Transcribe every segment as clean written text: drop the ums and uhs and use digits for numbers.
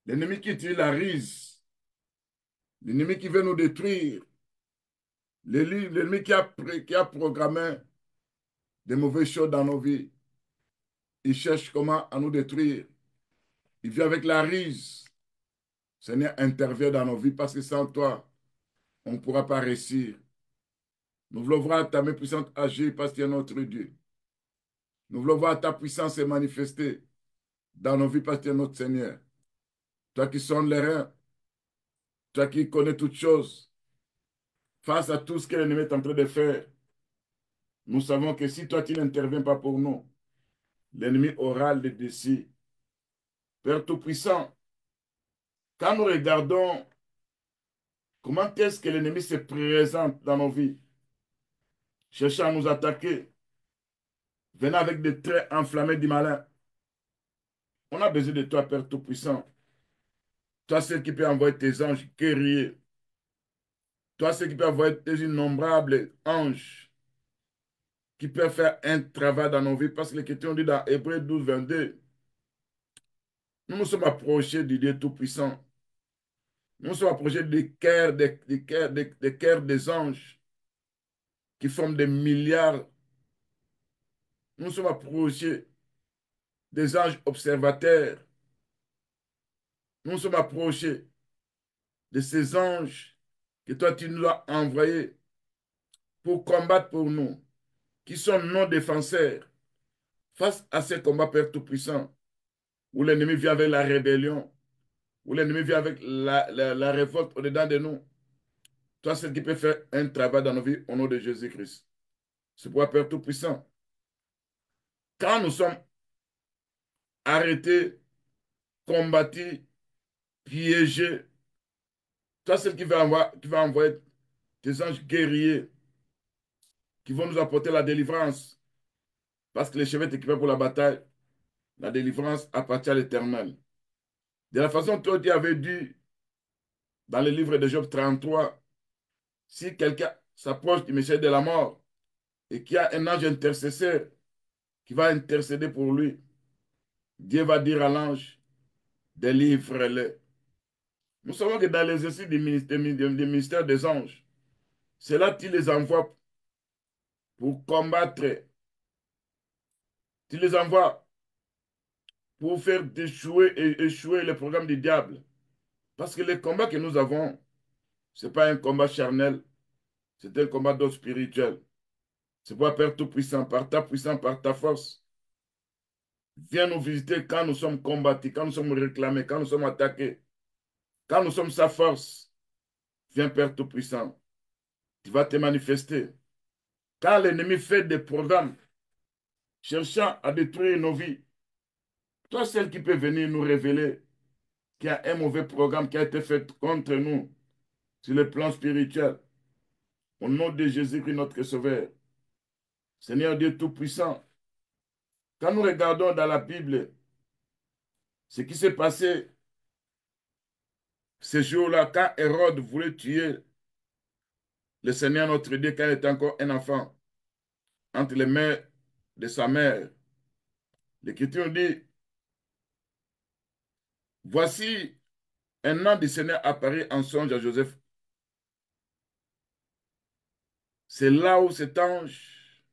L'ennemi qui utilise la ruse, l'ennemi qui veut nous détruire, l'ennemi qui a programmé des mauvaises choses dans nos vies. Il cherche comment à nous détruire. Il vient avec la ruse. Seigneur, intervient dans nos vies parce que sans toi, on ne pourra pas réussir. Nous voulons voir ta main puissante agir parce que tu es notre Dieu. Nous voulons voir ta puissance se manifester dans nos vies parce que tu es notre Seigneur. Toi qui sondes les reins, toi qui connais toutes choses, face à tout ce que l'ennemi est en train de faire, nous savons que si toi tu n'interviens pas pour nous, l'ennemi aura le dessus. Père Tout-Puissant, quand nous regardons comment est-ce que l'ennemi se présente dans nos vies, cherchant à nous attaquer, venant avec des traits enflammés du malin, on a besoin de toi, Père Tout-Puissant. Toi, seul qui peut envoyer tes anges guerriers. Toi, seul qui peut envoyer tes innombrables anges qui peuvent faire un travail dans nos vies. Parce que l'Écriture dit dans Hébreux 12, 22, nous nous sommes approchés du Dieu Tout-Puissant. Nous nous sommes approchés des cœurs des anges qui forment des milliards. Nous nous sommes approchés des anges observateurs. Nous nous sommes approchés de ces anges que toi tu nous as envoyés pour combattre pour nous, qui sont nos défenseurs face à ces combats, Père Tout-Puissant, où l'ennemi vient avec la rébellion, où l'ennemi vient avec la révolte au-dedans de nous. Toi, c'est qui peut faire un travail dans nos vies au nom de Jésus-Christ. C'est pourquoi, Père Tout-Puissant, quand nous sommes arrêtés, combattus, piégés, toi, c'est qui va envoyer des anges guerriers qui vont nous apporter la délivrance. Parce que les chevaux est équipé pour la bataille. La délivrance appartient à l'Éternel. De la façon dont tu avais dit dans le livre de Job 33, si quelqu'un s'approche du Messie de la mort et qu'il y a un ange intercesseur qui va intercéder pour lui, Dieu va dire à l'ange, délivre-le. Nous savons que dans l'exercice du ministère des anges, c'est là qu'il les envoie pour combattre, tu les envoies pour faire échouer et échouer le programme du diable. Parce que le combat que nous avons, ce n'est pas un combat charnel, c'est un combat d'ordre spirituel. C'est pour Père Tout-Puissant, par ta puissance, par ta force. Viens nous visiter quand nous sommes combattus, quand nous sommes réclamés, quand nous sommes attaqués, quand nous sommes sa force. Viens, Père Tout-Puissant. Tu vas te manifester. Quand l'ennemi fait des programmes cherchant à détruire nos vies, toi, celle qui peut venir nous révéler qu'il y a un mauvais programme qui a été fait contre nous sur le plan spirituel. Au nom de Jésus-Christ, notre Sauveur. Seigneur Dieu Tout-Puissant, quand nous regardons dans la Bible ce qui s'est passé ce jour-là, quand Hérode voulait tuer le Seigneur notre Dieu quand il était encore un enfant, entre les mains de sa mère, l'Écriture dit, voici un ange du Seigneur apparut en songe à Joseph. C'est là où cet ange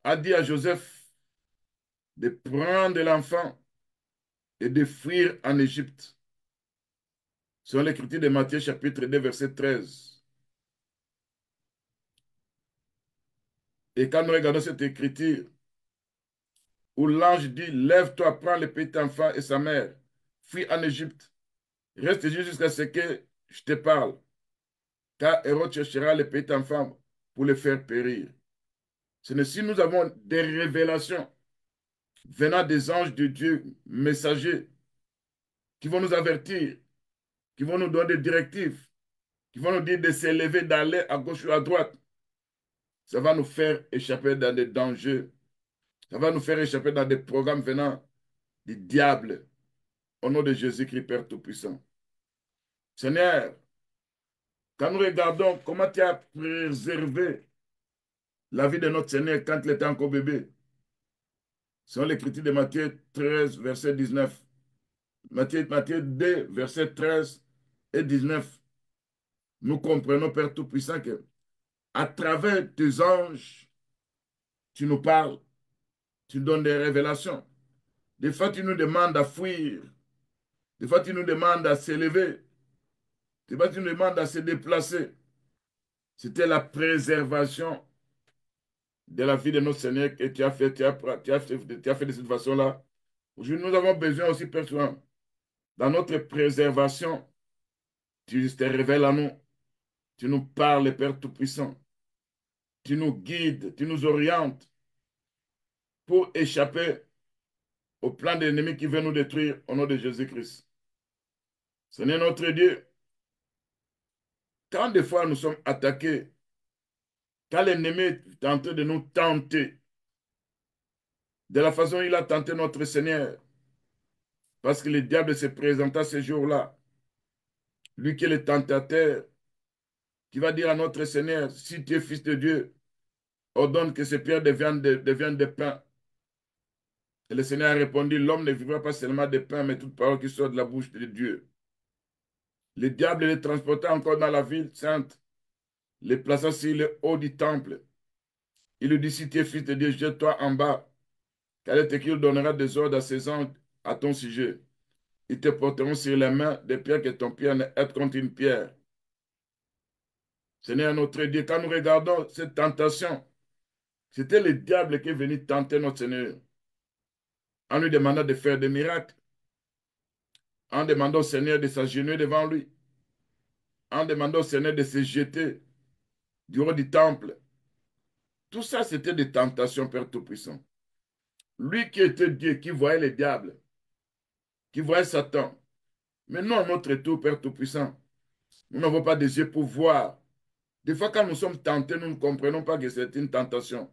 a dit à Joseph de prendre l'enfant et de fuir en Égypte. Selon l'Écriture de Matthieu chapitre 2, verset 13. Et quand nous regardons cette Écriture, où l'ange dit, lève-toi, prends le petit enfant et sa mère, fuis en Égypte, reste jusqu'à ce que je te parle, car Hérode cherchera le petit enfant pour le faire périr. Ce n'est si nous avons des révélations venant des anges de Dieu, messagers, qui vont nous avertir, qui vont nous donner des directives, qui vont nous dire de s'élever, d'aller à gauche ou à droite. Ça va nous faire échapper dans des dangers. Ça va nous faire échapper dans des programmes venant du diable. Au nom de Jésus-Christ, Père Tout-Puissant. Seigneur, quand nous regardons comment tu as préservé la vie de notre Seigneur quand il était encore bébé, selon l'écriture de Matthieu 13, verset 19, Matthieu 2, versets 13 et 19. Nous comprenons, Père Tout-Puissant, que à travers tes anges, tu nous parles, tu donnes des révélations. Des fois, tu nous demandes à fuir. Des fois, tu nous demandes à s'élever. Des fois, tu nous demandes à se déplacer. C'était la préservation de la vie de notre Seigneur que tu as fait, tu as fait de cette façon-là. Aujourd'hui, nous avons besoin aussi, Père, dans notre préservation, tu te révèles à nous. Tu nous parles, Père Tout-Puissant. Tu nous guides, tu nous orientes pour échapper au plan de l'ennemi qui veut nous détruire au nom de Jésus-Christ. Seigneur notre Dieu, quand des fois nous sommes attaqués, quand l'ennemi est en train de nous tenter, de la façon dont il a tenté notre Seigneur, parce que le diable se présenta ce jour-là, lui qui est le tentateur, qui va dire à notre Seigneur, si tu es fils de Dieu, ordonne que ces pierres deviennent des pains. Et le Seigneur a répondu, l'homme ne vivra pas seulement de pain, mais toute parole qui sort de la bouche de Dieu. Le diable les transporta encore dans la ville sainte, les plaça sur le haut du temple. Il lui dit, si tu es fils de Dieu, jette-toi en bas, car il est écrit, il donnera des ordres à ses anges à ton sujet. Ils te porteront sur les mains des pierres que ton pied ne heurte contre une pierre. Seigneur notre Dieu, quand nous regardons cette tentation, c'était le diable qui est venu tenter notre Seigneur en lui demandant de faire des miracles, en demandant au Seigneur de s'agenouiller devant lui, en demandant au Seigneur de se jeter du haut du temple. Tout ça, c'était des tentations, Père Tout-Puissant. Lui qui était Dieu, qui voyait le diable, qui voyait Satan. Mais nous, à notre tour, Père Tout-Puissant, nous n'avons pas des yeux pour voir. Des fois, quand nous sommes tentés, nous ne comprenons pas que c'est une tentation.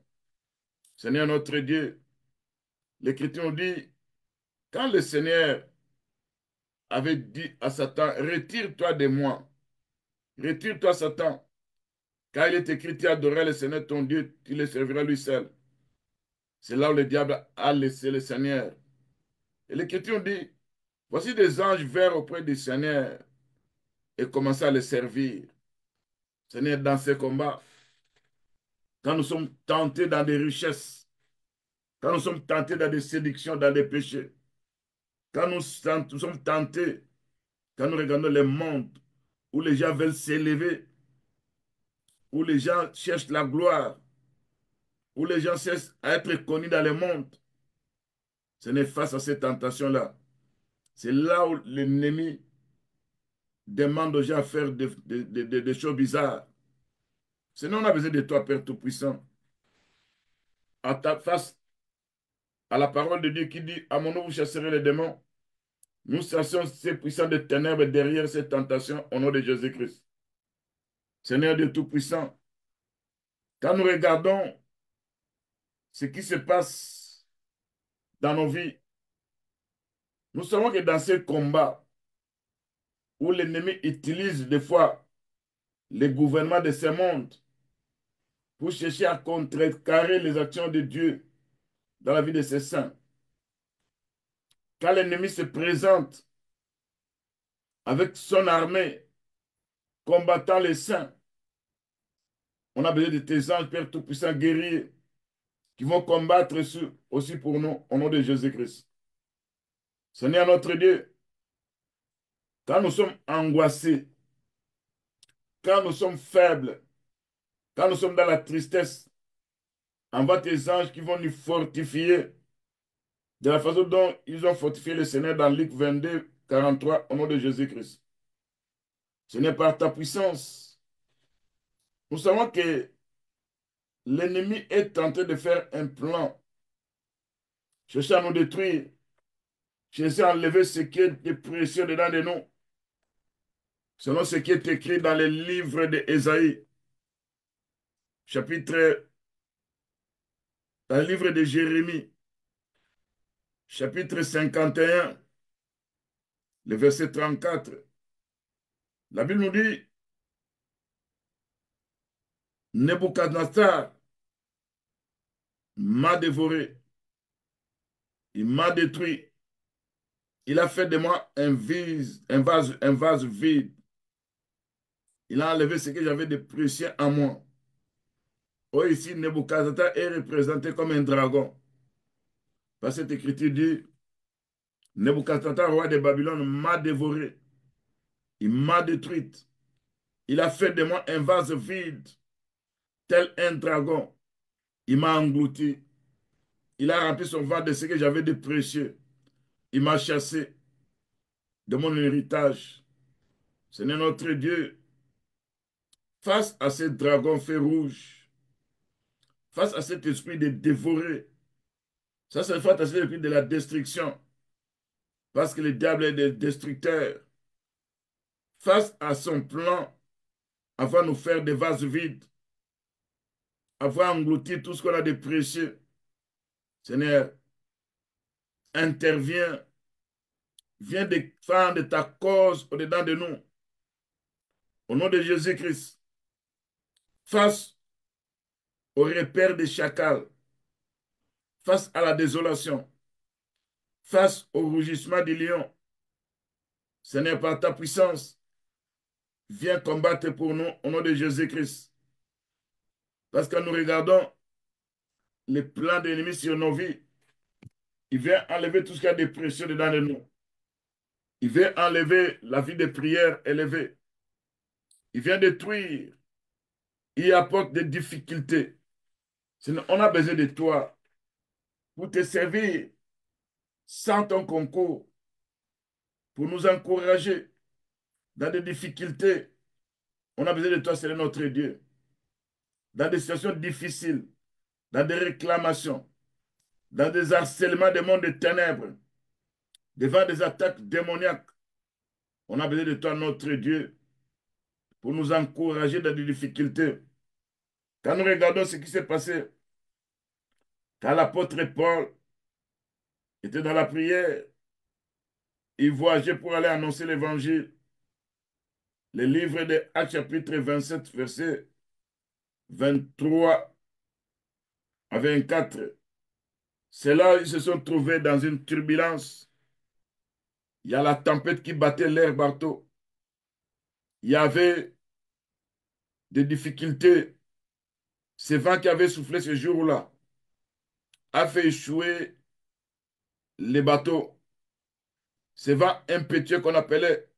Seigneur notre Dieu, l'Écriture nous dit, quand le Seigneur avait dit à Satan, retire-toi de moi, retire-toi Satan, car il est écrit, tu adoreras le Seigneur ton Dieu, tu le serviras lui seul. C'est là où le diable a laissé le Seigneur. Et l'Écriture dit, voici des anges vinrent auprès du Seigneur et commençaient à le servir. Seigneur, dans ces combats, quand nous sommes tentés dans des richesses, quand nous sommes tentés dans des séductions, dans des péchés, quand nous sommes tentés, quand nous regardons le monde où les gens veulent s'élever, où les gens cherchent la gloire, où les gens cherchent à être connus dans le monde, ce n'est face à ces tentations-là. C'est là où l'ennemi demande aux gens à faire des choses bizarres. Sinon, on a besoin de toi, Père Tout-Puissant, face à la parole de Dieu qui dit, à mon nom, vous chasserez les démons. Nous chassons ces puissants de ténèbres derrière ces tentations au nom de Jésus-Christ. Seigneur Dieu Tout-Puissant, quand nous regardons ce qui se passe dans nos vies, nous savons que dans ces combats où l'ennemi utilise des fois les gouvernements de ce monde pour chercher à contrecarrer les actions de Dieu dans la vie de ses saints, quand l'ennemi se présente avec son armée combattant les saints, on a besoin de tes anges, Père Tout-Puissant, guerriers, qui vont combattre aussi pour nous au nom de Jésus-Christ. Seigneur notre Dieu, quand nous sommes angoissés, quand nous sommes faibles, quand nous sommes dans la tristesse, envoie tes anges qui vont nous fortifier de la façon dont ils ont fortifié le Seigneur dans Luc 22, 43, au nom de Jésus-Christ. Ce n'est par ta puissance. Nous savons que l'ennemi est tenté de faire un plan, chercher à nous détruire, chercher à enlever ce qui est de précieux dedans de nous, selon ce qui est écrit dans le livre d'Ésaïe, chapitre, dans le livre de Jérémie, chapitre 51, le verset 34. La Bible nous dit, Nebuchadnezzar m'a dévoré, il m'a détruit, Il a fait de moi un vase vide. Il a enlevé ce que j'avais de précieux en moi. Oh, ici, Nebuchadnezzar est représenté comme un dragon. Parce que cette écriture dit, Nebuchadnezzar, roi de Babylone, m'a dévoré. Il m'a détruite. Il a fait de moi un vase vide, tel un dragon. Il m'a englouti. Il a rempli son ventre de ce que j'avais de précieux. Il m'a chassé de mon héritage. Ce n'est notre Dieu. Face à ce dragon fait rouge, face à cet esprit de dévorer, ça c'est face à cet esprit de la destruction, parce que le diable est le destructeur, face à son plan, afin de nous faire des vases vides, afin d'engloutir tout ce qu'on a de précieux. Seigneur, interviens, viens défendre ta cause au-dedans de nous. Au nom de Jésus-Christ, face au repère des chacals, face à la désolation, face au rugissement des lions, Seigneur, par ta puissance, viens combattre pour nous au nom de Jésus-Christ. Parce que nous regardons les plans de l'ennemi sur nos vies, il vient enlever tout ce qu'il y a de précieux dedans de nous. Il vient enlever la vie de prière élevée. Il vient détruire. Il apporte des difficultés. Sinon, on a besoin de toi pour te servir sans ton concours, pour nous encourager dans des difficultés. On a besoin de toi, c'est notre Dieu. Dans des situations difficiles, dans des réclamations, dans des harcèlements des mondes de ténèbres, devant des attaques démoniaques. On a besoin de toi, notre Dieu, pour nous encourager dans des difficultés. Quand nous regardons ce qui s'est passé, quand l'apôtre Paul était dans la prière, il voyageait pour aller annoncer l'évangile. Le livre de Actes chapitre 27, verset 23 à 24. C'est là ils se sont trouvés dans une turbulence. Il y a la tempête qui battait l'air bateau. Il y avait des difficultés. Ce vent qui avait soufflé ce jour-là a fait échouer les bateaux. Ce vent impétueux qu'on appelait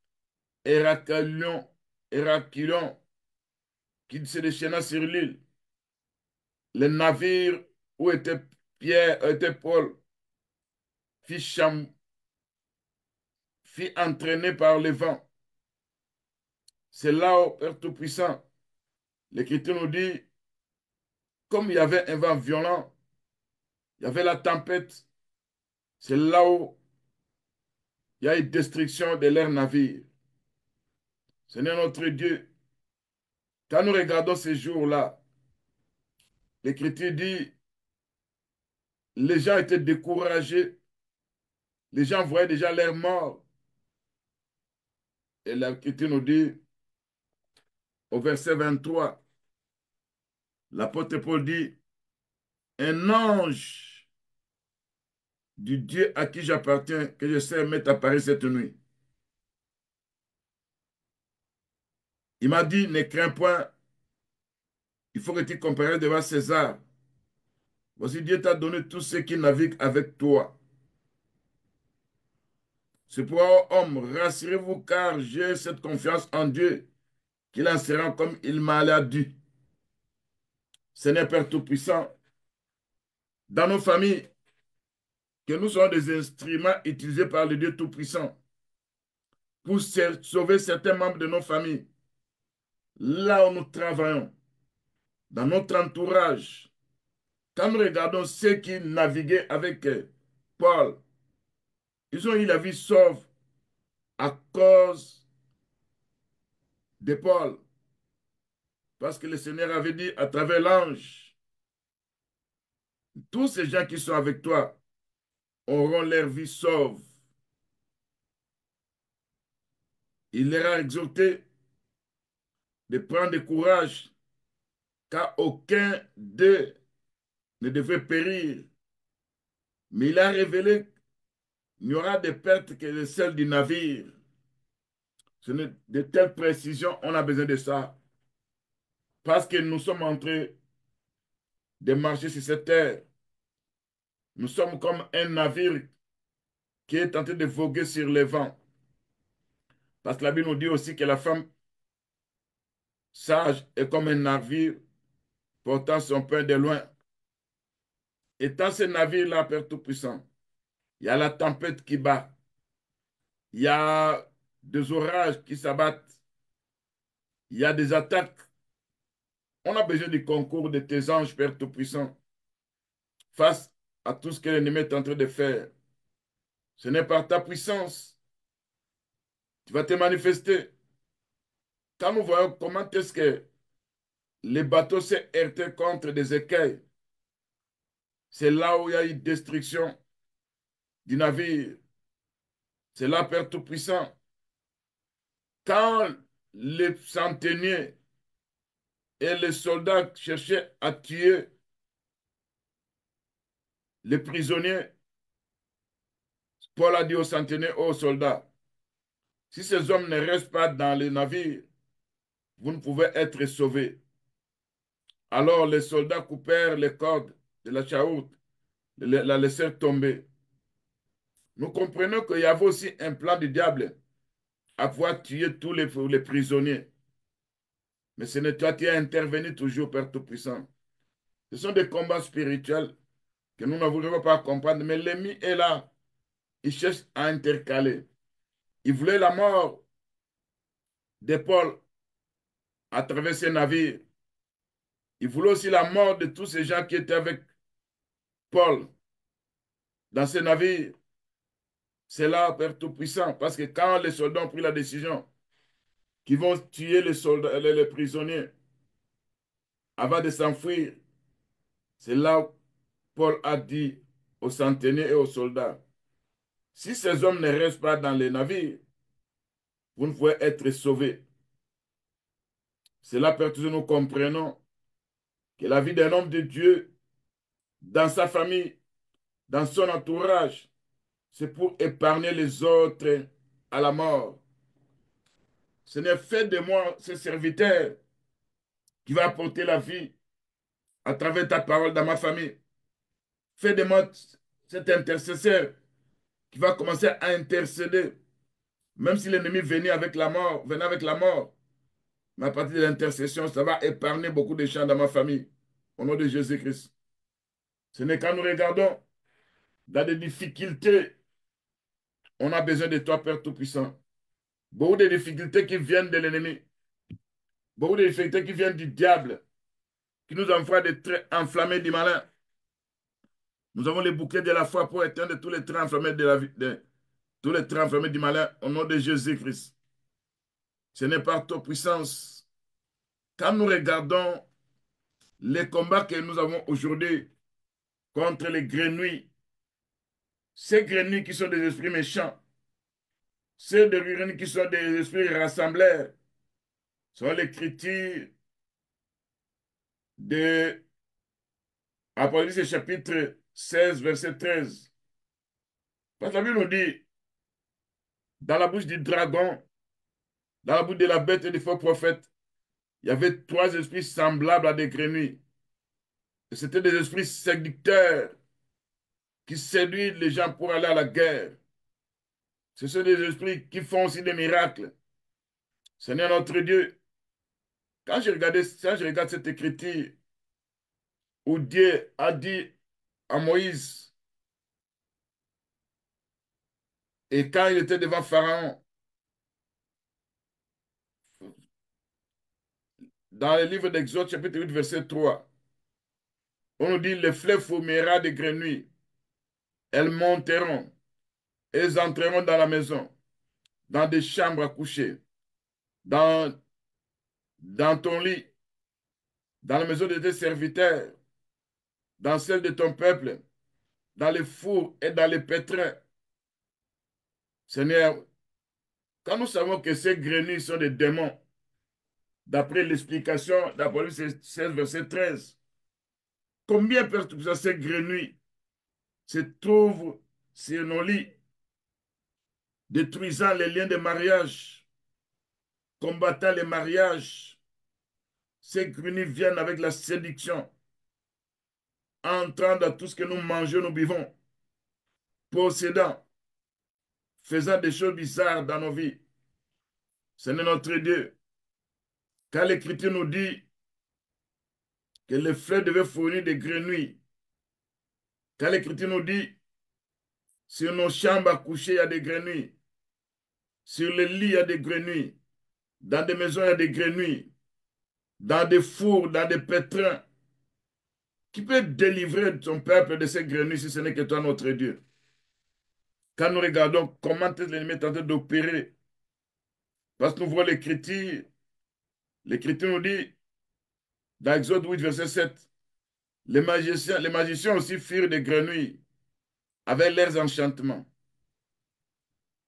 Héraclion, Héraclion, qui se déchaîna sur l'île. Les navires où était Pierre, était Paul, fit entraîner par le vent. C'est là où Père Tout-Puissant, l'Écriture nous dit, comme il y avait un vent violent, il y avait la tempête, c'est là où il y a une destruction de leurs navires. Seigneur notre Dieu, quand nous regardons ces jours-là, l'Écriture dit, les gens étaient découragés, les gens voyaient déjà l'air mort. Et l'Écriture nous dit, au verset 23, l'apôtre Paul dit, un ange du Dieu à qui j'appartiens, que je sais m'est apparu cette nuit. Il m'a dit, ne crains point, il faut que tu compares devant César. Voici, Dieu t'a donné tous ceux qui naviguent avec toi. C'est pourquoi, homme, rassurez-vous, car j'ai cette confiance en Dieu, qu'il en sera comme il m'a l'a dit. Seigneur Père Tout-Puissant, dans nos familles, que nous soyons des instruments utilisés par le Dieu Tout-Puissant pour sauver certains membres de nos familles, là où nous travaillons, dans notre entourage. Quand nous regardons ceux qui naviguaient avec Paul, ils ont eu la vie sauve à cause de Paul. Parce que le Seigneur avait dit à travers l'ange, tous ces gens qui sont avec toi auront leur vie sauve. Il leur a exhorté de prendre courage, car aucun d'eux ne devrait périr. Mais il a révélé il n'y aura des pertes que celles du navire. De telles précisions, on a besoin de ça. Parce que nous sommes en train de marcher sur cette terre. Nous sommes comme un navire qui est en train de voguer sur les vents. Parce que la Bible nous dit aussi que la femme sage est comme un navire portant son pain de loin. Et dans ce navire-là, Père Tout-Puissant, il y a la tempête qui bat. Il y a des orages qui s'abattent. Il y a des attaques. On a besoin du concours de tes anges, Père Tout-Puissant, face à tout ce que l'ennemi est en train de faire. Ce n'est par ta puissance. Tu vas te manifester. Quand nous voyons comment est-ce que les bateaux s'est heurté contre des écueils, c'est là où il y a eu destruction du navire. C'est là, Père Tout-Puissant. Quand les centeniers et les soldats cherchaient à tuer les prisonniers, Paul a dit aux centeniers, aux soldats, si ces hommes ne restent pas dans le navire, vous ne pouvez être sauvés. Alors les soldats coupèrent les cordes de la chaloupe, la laissèrent tomber. Nous comprenons qu'il y avait aussi un plan du diable à pouvoir tuer tous les prisonniers. Mais ce n'est toi qui as intervenu toujours, Père Tout-Puissant. Ce sont des combats spirituels que nous n'arrivons pas à comprendre. Mais l'ennemi est là. Il cherche à intercaler. Il voulait la mort de Paul à travers ses navires. Il voulait aussi la mort de tous ces gens qui étaient avec Paul dans ces navires. C'est là, Père Tout-Puissant. Parce que quand les soldats ont pris la décision qu'ils vont tuer les soldats, les prisonniers avant de s'enfuir, c'est là où Paul a dit aux centeniers et aux soldats, si ces hommes ne restent pas dans les navires, vous ne pouvez être sauvés. C'est là, Père, que nous comprenons que la vie d'un homme de Dieu, dans sa famille, dans son entourage, c'est pour épargner les autres à la mort. Ce n'est fait de moi, ce serviteur, qui va apporter la vie à travers ta parole dans ma famille. Fais de moi cet intercesseur qui va commencer à intercéder, même si l'ennemi venait avec la mort. Mais à partir de l'intercession, ça va épargner beaucoup de gens dans ma famille. Au nom de Jésus-Christ. Ce n'est quand nous regardons dans des difficultés, on a besoin de toi, Père Tout-Puissant. Beaucoup de difficultés qui viennent de l'ennemi. Beaucoup de difficultés qui viennent du diable, qui nous envoie des traits enflammés du malin. Nous avons les bouquets de la foi pour éteindre tous les traits enflammés de la vie, tous les traits enflammés du malin au nom de Jésus-Christ. Ce n'est pas ta puissance. Quand nous regardons les combats que nous avons aujourd'hui contre les grenouilles, ces grenouilles qui sont des esprits méchants, ces grenouilles qui sont des esprits rassembleurs, sont l'écriture de Apocalypse chapitre 16, verset 13. Parce que la Bible nous dit, dans la bouche du dragon, dans la bouche de la bête et du faux prophète, il y avait trois esprits semblables à des grenouilles. Et c'était des esprits séducteurs qui séduisent les gens pour aller à la guerre. Ce sont des esprits qui font aussi des miracles. Seigneur notre Dieu, quand je regarde cette écriture où Dieu a dit à Moïse, et quand il était devant Pharaon, dans le livre d'Exode, chapitre 8, verset 3, on nous dit, les fleuves fourmillera des grenouilles. Elles monteront, elles entreront dans la maison, dans des chambres à coucher, dans, dans ton lit, dans la maison de tes serviteurs, dans celle de ton peuple, dans les fours et dans les pétrins. Seigneur, quand nous savons que ces grenouilles sont des démons, d'après l'explication d'Apocalypse 16, verset 13, combien de ces grenouilles se trouvent sur nos lits détruisant les liens de mariage, combattant les mariages. Ces grenouilles viennent avec la séduction, entrant dans tout ce que nous mangeons, nous buvons, possédant, faisant des choses bizarres dans nos vies. Ce n'est notre Dieu. Car l'Écriture nous dit que les fleurs devaient fournir des grenouilles. Car l'Écriture nous dit, sur nos chambres à coucher, il y a des grenouilles. Sur les lits, il y a des grenouilles. Dans des maisons, il y a des grenouilles. Dans des fours, dans des pétrins. Qui peut délivrer ton peuple de ces grenouilles si ce n'est que toi, notre Dieu? Quand nous regardons comment l'ennemi est en train d'opérer, parce que nous voyons l'Écriture nous dit, dans Exode 8, verset 7, les magiciens aussi firent des grenouilles avec leurs enchantements.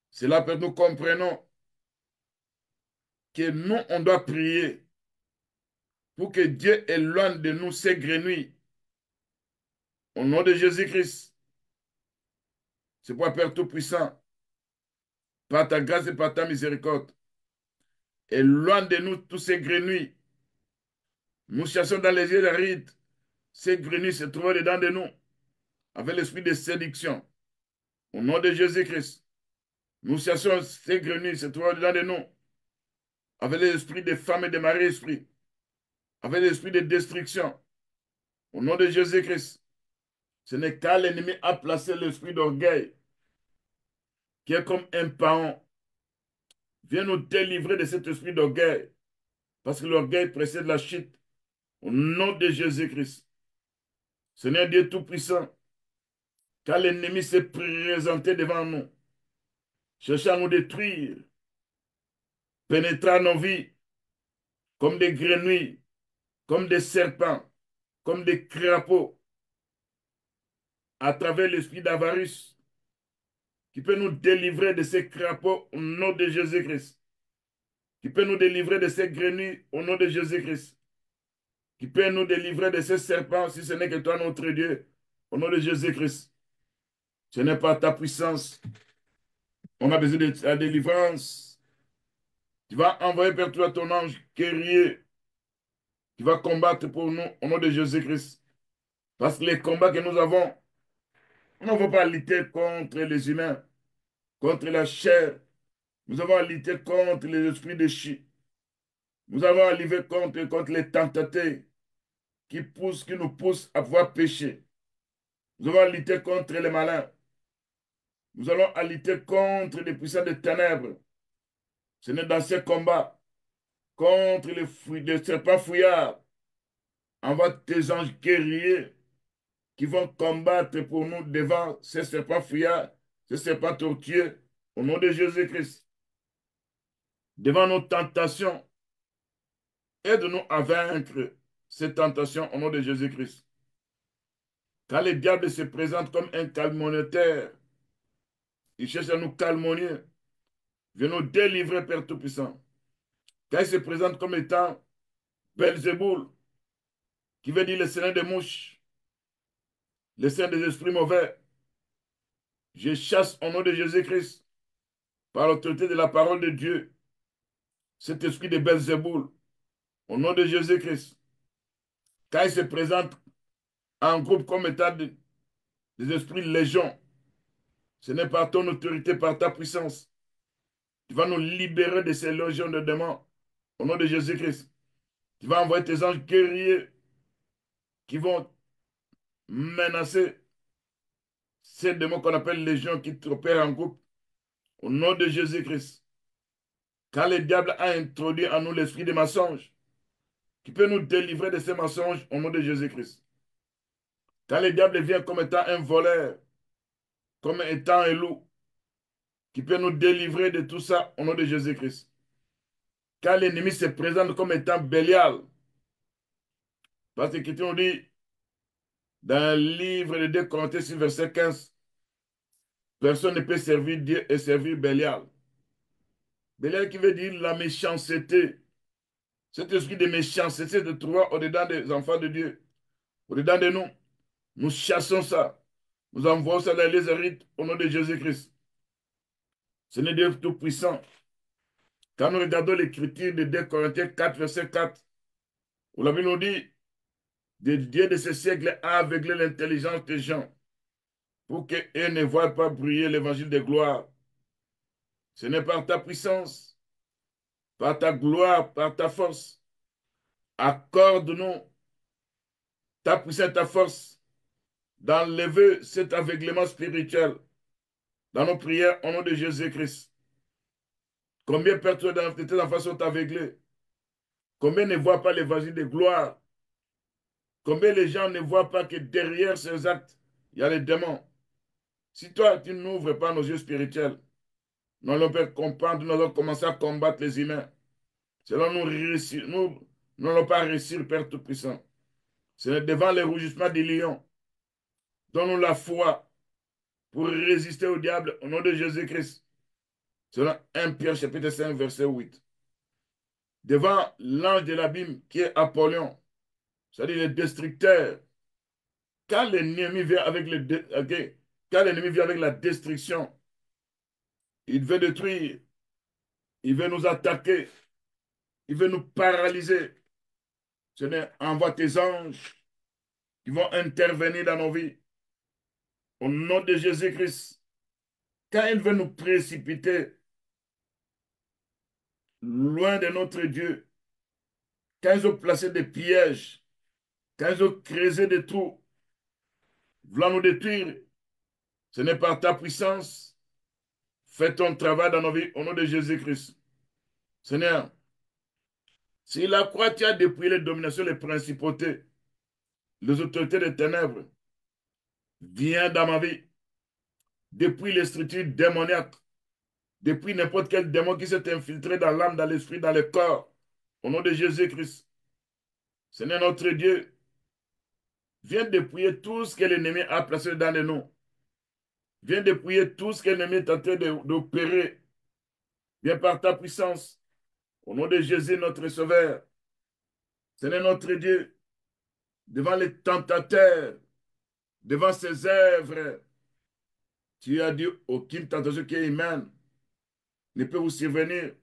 C'est là que nous comprenons que nous, on doit prier pour que Dieu éloigne de nous ces grenouilles. Au nom de Jésus-Christ, c'est pour Père Tout-Puissant, par ta grâce et par ta miséricorde, éloigne de nous tous ces grenouilles. Nous cherchons dans les yeux arides, ces grenouilles se trouvent dedans de nous, avec l'esprit de séduction. Au nom de Jésus-Christ, nous cherchons ces grenouilles se trouvent dedans de nous, avec l'esprit de femmes et de mari-esprit, avec l'esprit de destruction. Au nom de Jésus-Christ, ce n'est qu'à l'ennemi a placé l'esprit d'orgueil, qui est comme un paon. Viens nous délivrer de cet esprit d'orgueil, parce que l'orgueil précède la chute. Au nom de Jésus-Christ, Seigneur Dieu Tout-Puissant, car l'ennemi s'est présenté devant nous, cherchant à nous détruire, pénétrant nos vies comme des grenouilles, comme des serpents, comme des crapauds, à travers l'esprit d'avarice, qui peut nous délivrer de ces crapauds au nom de Jésus-Christ, qui peut nous délivrer de ces grenouilles au nom de Jésus-Christ, qui peut nous délivrer de ces serpents, si ce n'est que toi, notre Dieu, au nom de Jésus-Christ. Ce n'est pas ta puissance. On a besoin de ta délivrance. Tu vas envoyer vers toi ton ange guerrier qui va combattre pour nous au nom de Jésus-Christ. Parce que les combats que nous avons, on ne va pas lutter contre les humains, contre la chair. Nous avons à lutter contre les esprits de chi. Nous avons à lutter contre les tentatives qui nous poussent à pouvoir pécher. Nous avons à lutter contre les malins. Nous allons à lutter contre les puissants des ténèbres. Ce n'est dans ces combats contre les serpents fouillards. Envoie tes anges guerriers qui vont combattre pour nous devant ces serpents fouillards, ces serpents tortueux, au nom de Jésus-Christ. Devant nos tentations, aide-nous à vaincre ces tentations au nom de Jésus-Christ. Quand le diable se présente comme un calmoniateur, il cherche à nous calomnier. Viens nous délivrer, Père Tout-Puissant. Quand il se présente comme étant Belzéboul, qui veut dire le seigneur des mouches, le seigneur des esprits mauvais, je chasse au nom de Jésus-Christ, par l'autorité de la parole de Dieu, cet esprit de Belzéboul, au nom de Jésus-Christ. Quand il se présente en groupe comme état des esprits légion, ce n'est par ton autorité, par ta puissance. Tu vas nous libérer de ces légions de démons, au nom de Jésus-Christ. Tu vas envoyer tes anges guerriers qui vont menacer ces démons qu'on appelle légions qui opèrent en groupe, au nom de Jésus-Christ. Car le diable a introduit en nous l'esprit des mensonges, qui peut nous délivrer de ces mensonges au nom de Jésus-Christ. Quand le diable vient comme étant un voleur, comme étant un loup, qui peut nous délivrer de tout ça au nom de Jésus-Christ. Quand l'ennemi se présente comme étant Bélial, parce que l'Écriture nous dit dans le livre de 2 Corinthiens 6, verset 15, personne ne peut servir Dieu et servir Bélial. Bélial qui veut dire la méchanceté. Cet esprit de méchanceté de trouver au-dedans des enfants de Dieu, au-dedans de nous. Nous chassons ça. Nous envoyons ça dans les rites au nom de Jésus-Christ. Ce n'est Dieu Tout-Puissant. Quand nous regardons l'écriture de 2 Corinthiens 4, verset 4, où la Bible nous dit, le Dieu de ce siècle a aveuglé l'intelligence des gens pour qu'eux ne voient pas briller l'évangile de gloire. Ce n'est par ta puissance, par ta gloire, par ta force. Accorde-nous ta puissance, ta force d'enlever cet aveuglement spirituel dans nos prières au nom de Jésus-Christ. Combien de personnes de tes enfants sont aveuglés? Combien ne voient pas l'évangile de gloire? Combien les gens ne voient pas que derrière ces actes, il y a les démons? Si toi, tu n'ouvres pas nos yeux spirituels, nous allons pas comprendre, nous allons commencer à combattre les humains. Selon nous n'allons pas réussir, Père Tout-Puissant. C'est devant les rugissements des lions. Donne-nous la foi pour résister au diable au nom de Jésus-Christ. Selon 1 Pierre chapitre 5, verset 8. Devant l'ange de l'abîme qui est Apollyon, c'est-à-dire le destructeur. Quand l'ennemi vient avec quand l'ennemi vient avec la destruction, il veut détruire, il veut nous attaquer, il veut nous paralyser. Seigneur, envoie tes anges qui vont intervenir dans nos vies. Au nom de Jésus-Christ. Quand il veut nous précipiter loin de notre Dieu, quand ils ont placé des pièges, quand ils ont creusé des trous, voulant nous détruire, ce n'est pas ta puissance. Fais ton travail dans nos vies au nom de Jésus-Christ. Seigneur, si la croix tu as dépouillé les dominations, les principautés, les autorités des ténèbres, viens dans ma vie. Depuis les structures démoniaques, depuis n'importe quel démon qui s'est infiltré dans l'âme, dans l'esprit, dans le corps, au nom de Jésus-Christ. Seigneur notre Dieu, viens dépouiller tout ce que l'ennemi a placé dans les noms. Viens dépouiller tout ce que l'ennemi est en train d'opérer. Viens par ta puissance. Au nom de Jésus, notre Sauveur. Seigneur notre Dieu, devant les tentateurs, devant ses œuvres, tu as dit aucune tentation qui est humaine ne peut vous survenir.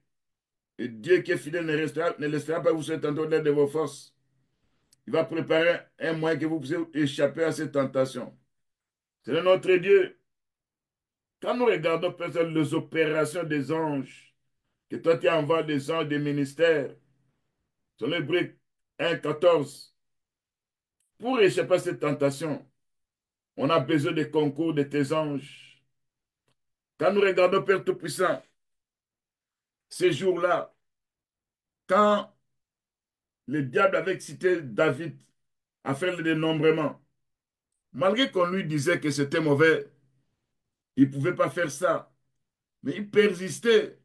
Et Dieu qui est fidèle ne laissera pas vous se tenter au-delà de vos forces. Il va préparer un moyen que vous puissiez échapper à ces tentations. C'est notre Dieu. Quand nous regardons peut-être les opérations des anges, que toi tu envoies des anges des ministères, sur l'Hébreu 1,14, pour échapper à cette tentation, on a besoin des concours de tes anges. Quand nous regardons Père Tout-Puissant, ces jours-là, quand le diable avait excité David à faire le dénombrement, malgré qu'on lui disait que c'était mauvais, il ne pouvait pas faire ça. Mais il persistait.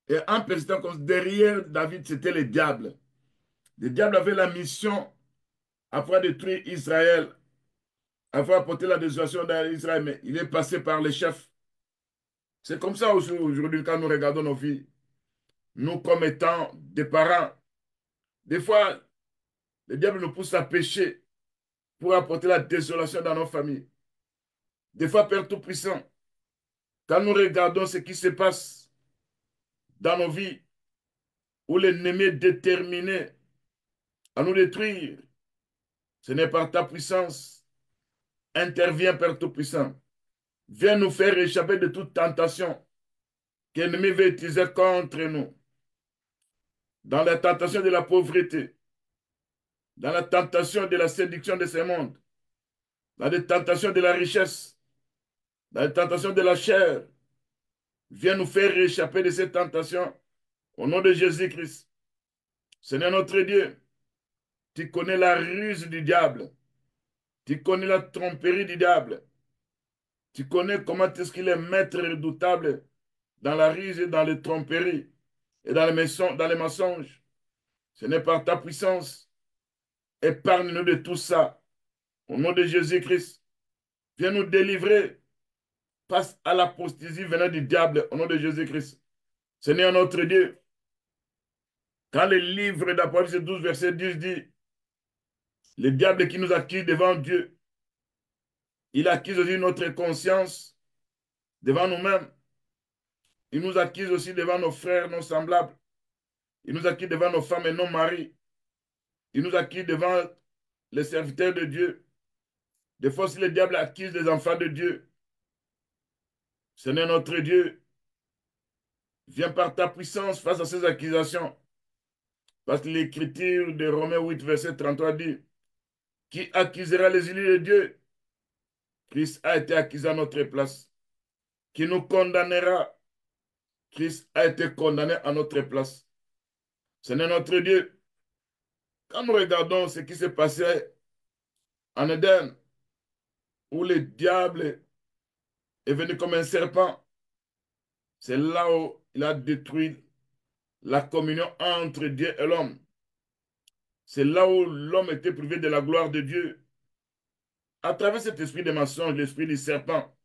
Et en persistant comme derrière David, c'était le diable. Le diable avait la mission après détruire Israël, après apporter la désolation dans Israël, mais il est passé par les chefs. C'est comme ça aujourd'hui quand nous regardons nos vies. Nous, comme étant des parents, des fois, le diable nous pousse à pécher pour apporter la désolation dans nos familles. Des fois, Père Tout-Puissant, quand nous regardons ce qui se passe dans nos vies, où l'ennemi est déterminé à nous détruire, ce n'est par ta puissance. Interviens, Père Tout-Puissant. Viens nous faire échapper de toute tentation que l'ennemi veut utiliser contre nous. Dans la tentation de la pauvreté, dans la tentation de la séduction de ce monde, dans la tentation de la richesse, dans la tentation de la chair. Viens nous faire échapper de ces tentations au nom de Jésus-Christ. Seigneur notre Dieu, tu connais la ruse du diable. Tu connais la tromperie du diable. Tu connais comment est-ce qu'il est maître redoutable dans la ruse et dans les tromperies et dans les mensonges. Ce n'est par ta puissance. Épargne-nous de tout ça. Au nom de Jésus-Christ, viens nous délivrer face à l'apostasie venant du diable. Au nom de Jésus-Christ. Seigneur notre Dieu, quand le livre d'Apocalypse 12, verset 10 dit, le diable qui nous accuse devant Dieu, il accuse aussi notre conscience devant nous-mêmes. Il nous accuse aussi devant nos frères, nos semblables. Il nous accuse devant nos femmes et nos maris. Il nous accuse devant les serviteurs de Dieu. Des fois, si le diable accuse les enfants de Dieu, Seigneur notre Dieu, viens par ta puissance face à ces accusations. Parce que l'écriture de Romains 8, verset 33 dit, qui accusera les élus de Dieu? Christ a été accusé à notre place. Qui nous condamnera? Christ a été condamné à notre place. Seigneur notre Dieu, quand nous regardons ce qui s'est passé en Éden, où le diable est venu comme un serpent, c'est là où il a détruit la communion entre Dieu et l'homme. C'est là où l'homme était privé de la gloire de Dieu. À travers cet esprit de mensonge, l'esprit du serpent,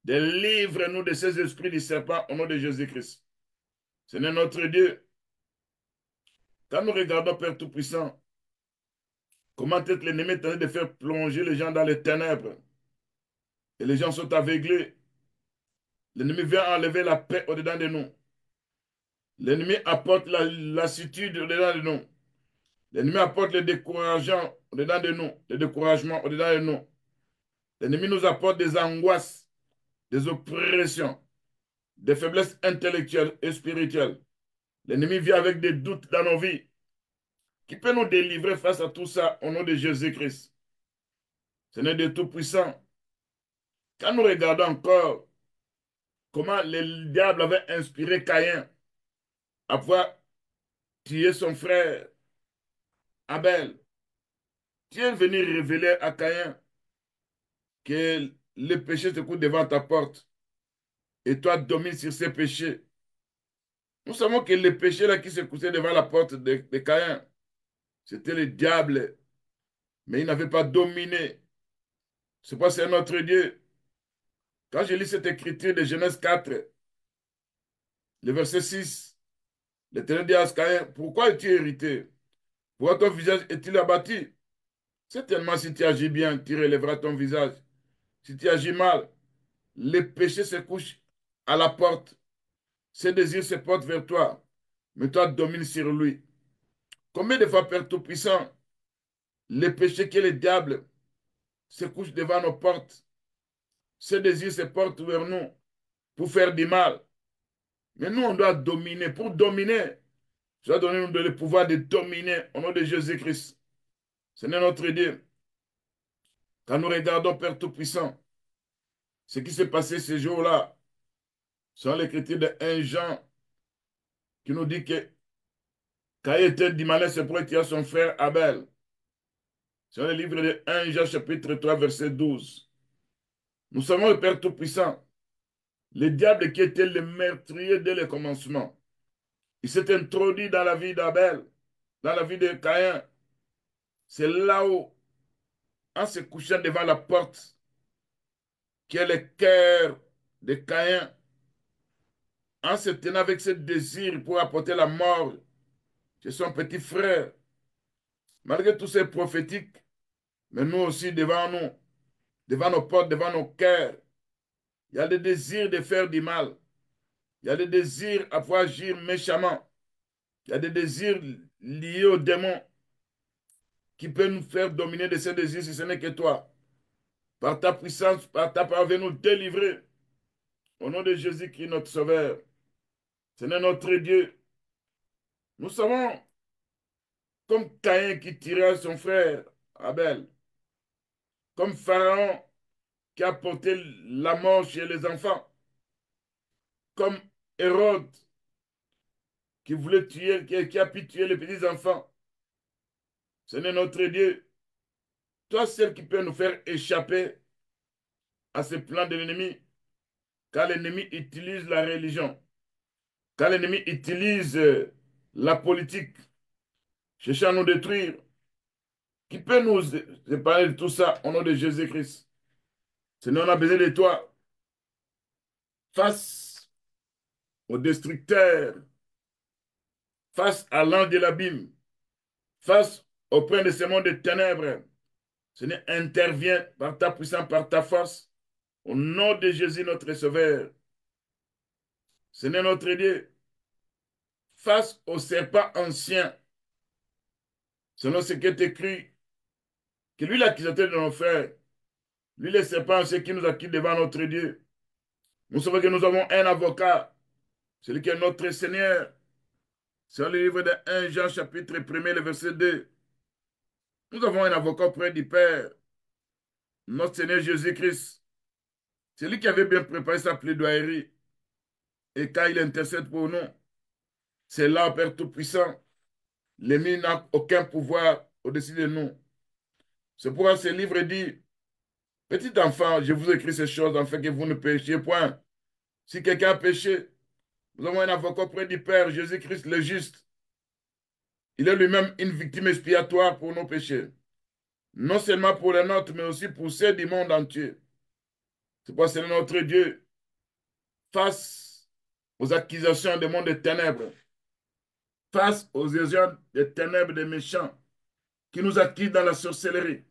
délivre-nous de ces esprits du serpent au nom de Jésus-Christ. Seigneur notre Dieu, quand nous regardons Père Tout-Puissant, comment est-ce que l'ennemi est en train de faire plonger les gens dans les ténèbres et les gens sont aveuglés. L'ennemi vient enlever la paix au-dedans de nous. L'ennemi apporte la lassitude au-dedans de nous. L'ennemi apporte le découragement au-dedans de nous, le découragement au-dedans de nous. L'ennemi nous apporte des angoisses, des oppressions, des faiblesses intellectuelles et spirituelles. L'ennemi vient avec des doutes dans nos vies. Qui peut nous délivrer face à tout ça au nom de Jésus-Christ? Seigneur de Tout-Puissant, quand nous regardons encore comment le diable avait inspiré Caïn à pouvoir tuer son frère Abel, tu es venu révéler à Caïn que le péché se couche devant ta porte et toi domines sur ces péchés. Nous savons que le péché là qui se couchait devant la porte de Caïn, c'était le diable, mais il n'avait pas dominé. C'est pas c'est notre Dieu. Quand je lis cette écriture de Genèse 4, le verset 6, l'Éternel dit à Caïn, pourquoi es-tu irrité? Pourquoi ton visage est-il abattu? Certainement, si tu agis bien, tu relèveras ton visage. Si tu agis mal, le péché se couche à la porte. Ses désirs se portent vers toi, mais toi domines sur lui. Combien de fois, Père Tout-Puissant, le péché qui est le diable se couche devant nos portes. Ses désirs se portent vers nous pour faire du mal. Mais nous, on doit dominer. Pour dominer, tu dois donner nous le pouvoir de dominer au nom de Jésus-Christ. Seigneur notre Dieu, quand nous regardons, Père Tout-Puissant, ce qui s'est passé ce jour-là, sur l'écriture de 1 Jean, qui nous dit que Caïn était du malin, c'est pour tuer son frère Abel. C'est le livre de 1 Jean, chapitre 3, verset 12. Nous savons le Père Tout-Puissant, le diable qui était le meurtrier dès le commencement. Il s'est introduit dans la vie d'Abel, dans la vie de Caïn. C'est là où, en se couchant devant la porte, qui est le cœur de Caïn, en se tenant avec ce désir pour apporter la mort chez son petit frère, malgré tous ces prophétiques, mais nous aussi devant nous, devant nos portes, devant nos cœurs, il y a des désirs de faire du mal. Il y a des désirs à pouvoir agir méchamment. Il y a des désirs liés aux démons qui peuvent nous faire dominer de ces désirs si ce n'est que toi. Par ta puissance, par ta parole, viens nous délivrer. Au nom de Jésus-Christ, notre Sauveur. Seigneur notre Dieu, nous savons, comme Caïn qui tirait son frère Abel, comme Pharaon qui a porté la mort chez les enfants, comme Hérode qui voulait tuer, qui a pu tuer les petits enfants. Seigneur notre Dieu, toi seul qui peux nous faire échapper à ce plan de l'ennemi, car l'ennemi utilise la religion, car l'ennemi utilise la politique, cherchant à nous détruire. Qui peut nous séparer de tout ça au nom de Jésus-Christ? Seigneur, on a besoin de toi face au destructeur, face à l'ange de l'abîme, face au prince de ce monde de ténèbres. Seigneur, interviens par ta puissance, par ta force, au nom de Jésus, notre Sauveur. Seigneur notre Dieu, face au serpent ancien, selon ce qui est écrit, que lui l'accusateur de nos frères, lui le serpent ancien qui nous acquit devant notre Dieu. Nous savons que nous avons un avocat, celui qui est notre Seigneur. C'est le livre de 1 Jean chapitre 1er, le verset 2. Nous avons un avocat auprès du Père, notre Seigneur Jésus-Christ. C'est lui qui avait bien préparé sa plaidoirie. Et quand il intercède pour nous, c'est là, Père Tout-Puissant. L'ennemi n'a aucun pouvoir au-dessus de nous. C'est pourquoi ce livre dit, petit enfant, je vous écris ces choses afin que vous ne péchiez point. Si quelqu'un a péché, nous avons un avocat auprès du Père, Jésus-Christ le juste. Il est lui-même une victime expiatoire pour nos péchés. Non seulement pour les nôtres, mais aussi pour ceux du monde entier. C'est pourquoi c'est notre Dieu, face aux accusations du monde des ténèbres, face aux agents des ténèbres des méchants, qui nous accusent dans la sorcellerie,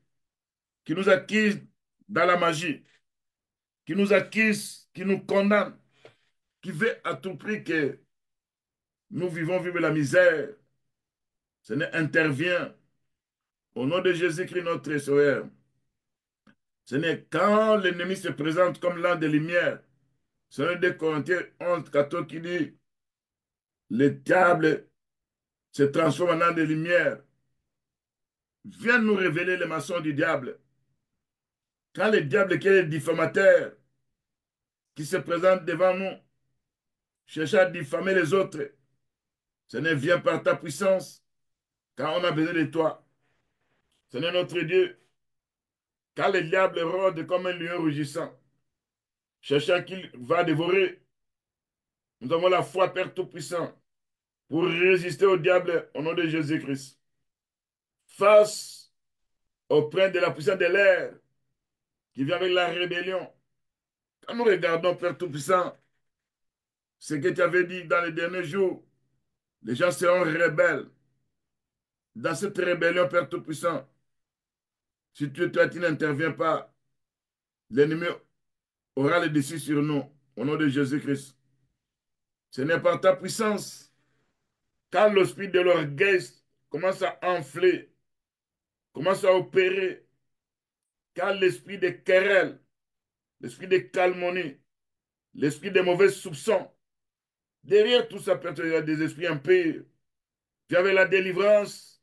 qui nous accusent dans la magie, qui nous accusent, qui nous condamnent, qui veut à tout prix que nous vivre la misère. Seigneur, intervient au nom de Jésus-Christ, notre Sauveur. Seigneur, quand l'ennemi se présente comme l'an de lumière, c'est un des Corinthiens 11, 14 qui dit, le diable se transforme en l'an de lumière. Viens nous révéler les maçons du diable. Quand le diable qui est le diffamateur, qui se présente devant nous, cherche à diffamer les autres, Seigneur, viens par ta puissance, car on a besoin de toi. Seigneur notre Dieu, car le diable rôde comme un lion rugissant, cherchant qu'il va dévorer, nous avons la foi, Père Tout-Puissant, pour résister au diable au nom de Jésus-Christ. Face au prince de la puissance de l'air, qui vient avec la rébellion. Quand nous regardons, Père Tout-Puissant, ce que tu avais dit dans les derniers jours, les gens seront rebelles. Dans cette rébellion, Père Tout-Puissant, si toi, tu n'interviens pas, l'ennemi aura le dessus sur nous, au nom de Jésus-Christ. Ce n'est pas ta puissance. Quand l'esprit de l'orgueil commence à enfler, commence à opérer, quand l'esprit de querelle, l'esprit de calmonie, l'esprit de mauvais soupçons, derrière tout ça, il y a des esprits impurs. Tu avais la délivrance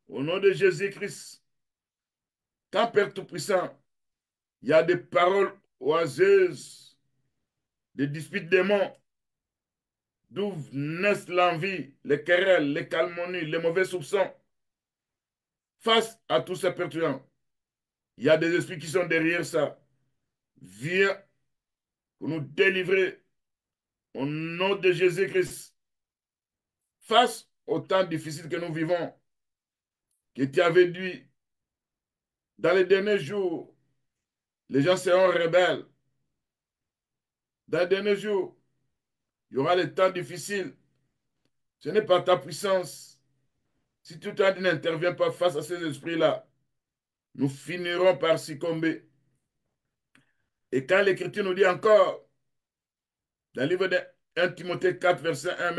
au nom de Jésus-Christ. Quand Père Tout-Puissant, il y a des paroles oiseuses, des disputes démons, d'où naissent l'envie, les querelles, les calmonies, les mauvais soupçons. Face à tous ces perturbants, il y a des esprits qui sont derrière ça. Viens pour nous délivrer au nom de Jésus-Christ. Face aux temps difficiles que nous vivons, que tu avais dit, dans les derniers jours, les gens seront rebelles. Dans les derniers jours, il y aura les temps difficiles. Ce n'est pas ta puissance. Si tout le temps n'intervient pas face à ces esprits-là, nous finirons par succomber. Et quand l'Écriture nous dit encore, dans le livre de 1 Timothée 4, verset 1,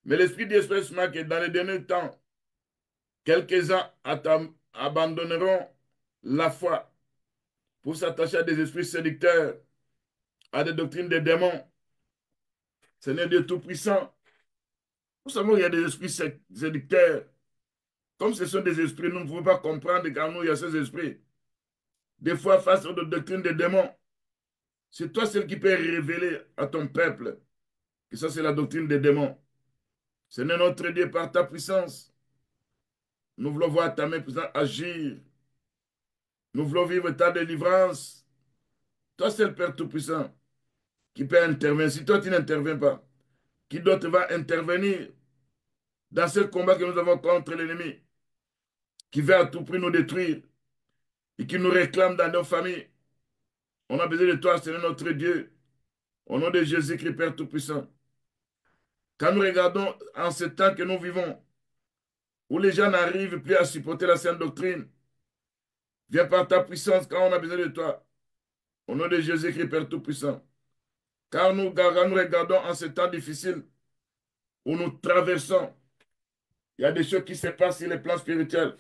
mais l'Esprit dit expressément que dans les derniers temps, quelques-uns abandonneront la foi pour s'attacher à des esprits séducteurs, à des doctrines des démons. Seigneur Dieu Tout-Puissant, nous savons qu'il y a des esprits séducteurs. Comme ce sont des esprits, nous ne pouvons pas comprendre qu'en nous, il y a ces esprits. Des fois, face aux doctrines des démons, c'est toi seul qui peux révéler à ton peuple que ça, c'est la doctrine des démons. Seigneur notre Dieu, par ta puissance, nous voulons voir ta main puissante agir. Nous voulons vivre ta délivrance. Toi seul, Père Tout-Puissant, qui peut intervenir. Si toi, tu n'interviens pas, qui d'autre va intervenir dans ce combat que nous avons contre l'ennemi, qui veut à tout prix nous détruire et qui nous réclame dans nos familles? On a besoin de toi, Seigneur notre Dieu, au nom de Jésus-Christ, Père Tout-Puissant. Quand nous regardons en ce temps que nous vivons, où les gens n'arrivent plus à supporter la sainte doctrine, viens par ta puissance quand on a besoin de toi. Au nom de Jésus-Christ, Père Tout-Puissant. Car quand nous regardons en ces temps difficiles où nous traversons, il y a des choses qui se passent sur les plans spirituels.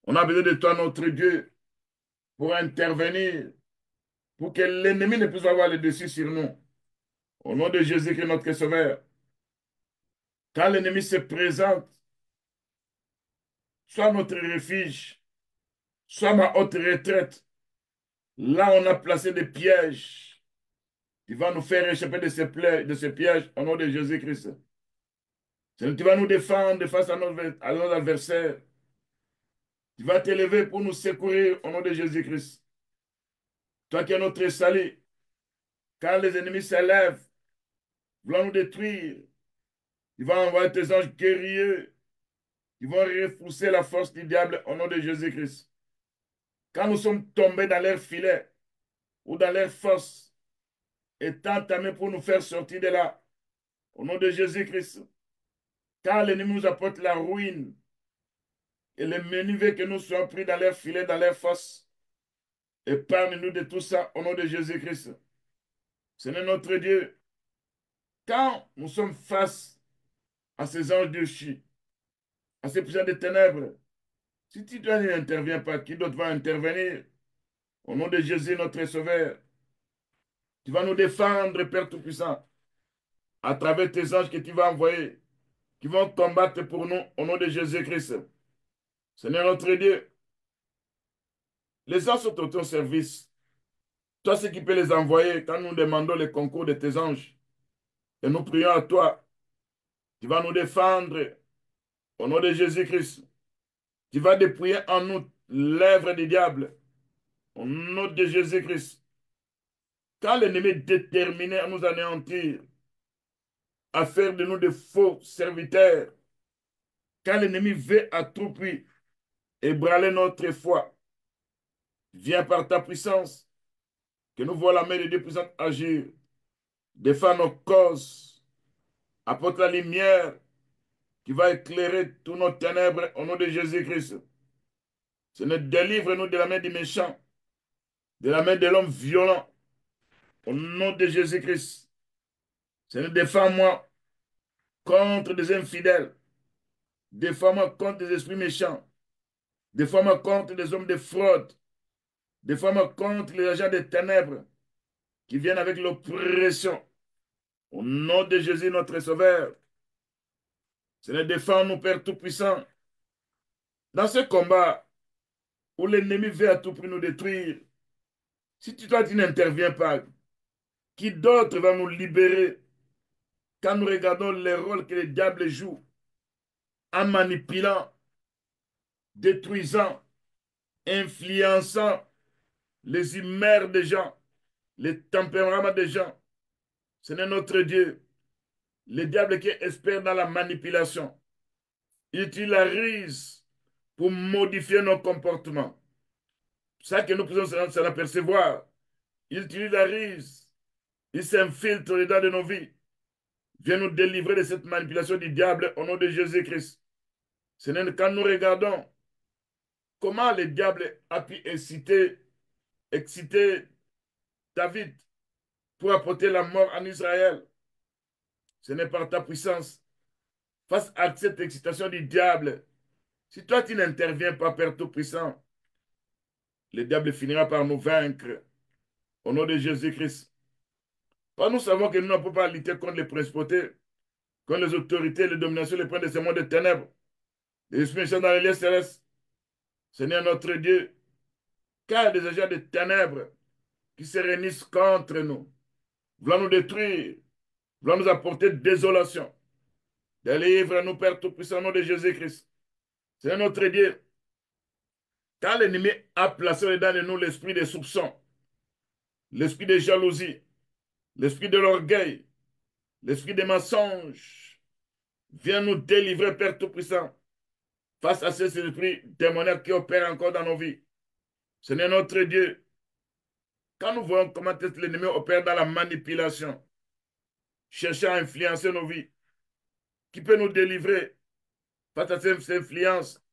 On a besoin de toi, notre Dieu, pour intervenir, pour que l'ennemi ne puisse pas avoir le dessus sur nous. Au nom de Jésus-Christ, notre Sauveur. Quand l'ennemi se présente, soit notre refuge, soit ma haute retraite, là on a placé des pièges qui vont nous faire échapper de ces pièges au nom de Jésus-Christ. Tu vas nous défendre face à nos adversaires. Tu vas t'élever pour nous secourir au nom de Jésus-Christ. Toi qui es notre salut, quand les ennemis s'élèvent, voulant nous détruire, tu vas envoyer tes anges guerriers qui vont repousser la force du diable au nom de Jésus-Christ. Quand nous sommes tombés dans leur filet ou dans leur force, et entamés pour nous faire sortir de là, au nom de Jésus-Christ, quand l'ennemi nous apporte la ruine et les menuisiers que nous sommes pris dans leur filet, dans leur force, épargne-nous de tout ça au nom de Jésus-Christ. Seigneur notre Dieu, quand nous sommes face à ces anges de chi, à ces puissants des ténèbres, si tu n'interviens pas, qui d'autre va intervenir? Au nom de Jésus, notre Sauveur, tu vas nous défendre, Père Tout-Puissant, à travers tes anges que tu vas envoyer, qui vont combattre pour nous au nom de Jésus-Christ. Seigneur notre Dieu, les anges sont au ton service. Toi, c'est qui peut les envoyer quand nous demandons le concours de tes anges. Et nous prions à toi. Tu vas nous défendre au nom de Jésus-Christ. Tu vas dépouiller en nous l'œuvre du diable au nom de Jésus-Christ. Quand l'ennemi est déterminé à nous anéantir, à faire de nous de faux serviteurs, quand l'ennemi veut à tout prix ébranler notre foi, viens par ta puissance, que nous voyons la main de Dieu puissante agir, défends nos causes, apporte la lumière qui va éclairer tous nos ténèbres au nom de Jésus-Christ. Seigneur, délivre-nous de la main du méchant, de la main de l'homme violent, au nom de Jésus-Christ. Seigneur, défends-moi contre des infidèles, défends-moi contre des esprits méchants, défends-moi contre des hommes de fraude, défends-moi contre les agents des ténèbres qui viennent avec l'oppression. Au nom de Jésus, notre Sauveur, Seigneur, défends-nous, Père Tout-Puissant. Dans ce combat où l'ennemi veut à tout prix nous détruire, si toi, tu n'interviens pas, qui d'autre va nous libérer quand nous regardons les rôles que le diable joue en manipulant, détruisant, influençant les humeurs des gens, les tempéraments des gens. Seigneur notre Dieu, le diable qui est expert dans la manipulation, il utilise pour modifier nos comportements. Ça que nous pouvons s'en apercevoir. Il utilise, il s'infiltre dedans de nos vies. Viens nous délivrer de cette manipulation du diable au nom de Jésus-Christ. Seigneur, quand nous regardons comment le diable a pu exciter David pour apporter la mort en Israël, ce n'est par ta puissance. Face à cette excitation du diable, si toi tu n'interviens pas, Père Tout-Puissant, le diable finira par nous vaincre au nom de Jésus-Christ. Car nous savons que nous ne pouvons pas lutter contre les principautés, contre les autorités, les dominations, les princes de ce monde de ténèbres, les esprits méchants dans les lieux célestes. Seigneur notre Dieu, car des agents de ténèbres qui se réunissent contre nous, voulant nous détruire, voulant nous apporter désolation. Délivre-nous, Père Tout-Puissant, au nom de Jésus-Christ. Seigneur notre Dieu, quand l'ennemi a placé dedans de nous l'esprit de soupçon, l'esprit de jalousie, l'esprit de l'orgueil, l'esprit des mensonges, viens nous délivrer, Père Tout-Puissant, face à ces esprits démoniaques qui opèrent encore dans nos vies. Seigneur notre Dieu, quand nous voyons comment l'ennemi opère dans la manipulation, cherchant à influencer nos vies, qui peut nous délivrer face à ces influences,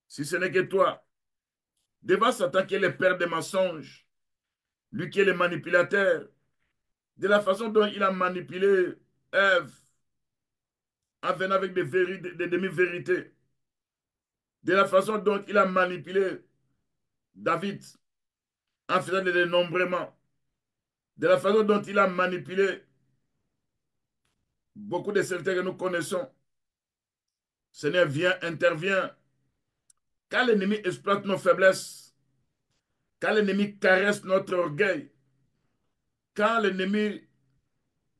si ce n'est que toi, devant Satan qui est le père des mensonges, lui qui est le manipulateur, de la façon dont il a manipulé Ève en venant avec des demi-vérités, de la façon dont il a manipulé David en faisant des dénombrements, de la façon dont il a manipulé beaucoup de secteurs que nous connaissons. Seigneur, viens, intervient. Quand l'ennemi exploite nos faiblesses, quand l'ennemi caresse notre orgueil, quand l'ennemi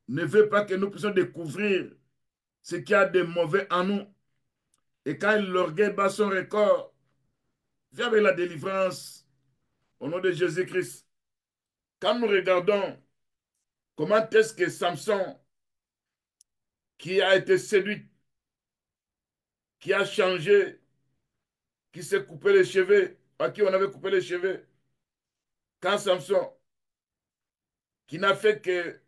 ne veut pas que nous puissions découvrir ce qu'il y a de mauvais en nous, et quand l'orgueil bat son record, viens avec la délivrance au nom de Jésus-Christ. Quand nous regardons comment est-ce que Samson, qui a été séduit, qui a changé, qui s'est coupé les cheveux, à qui on avait coupé les cheveux, quand Samson, qui n'a fait que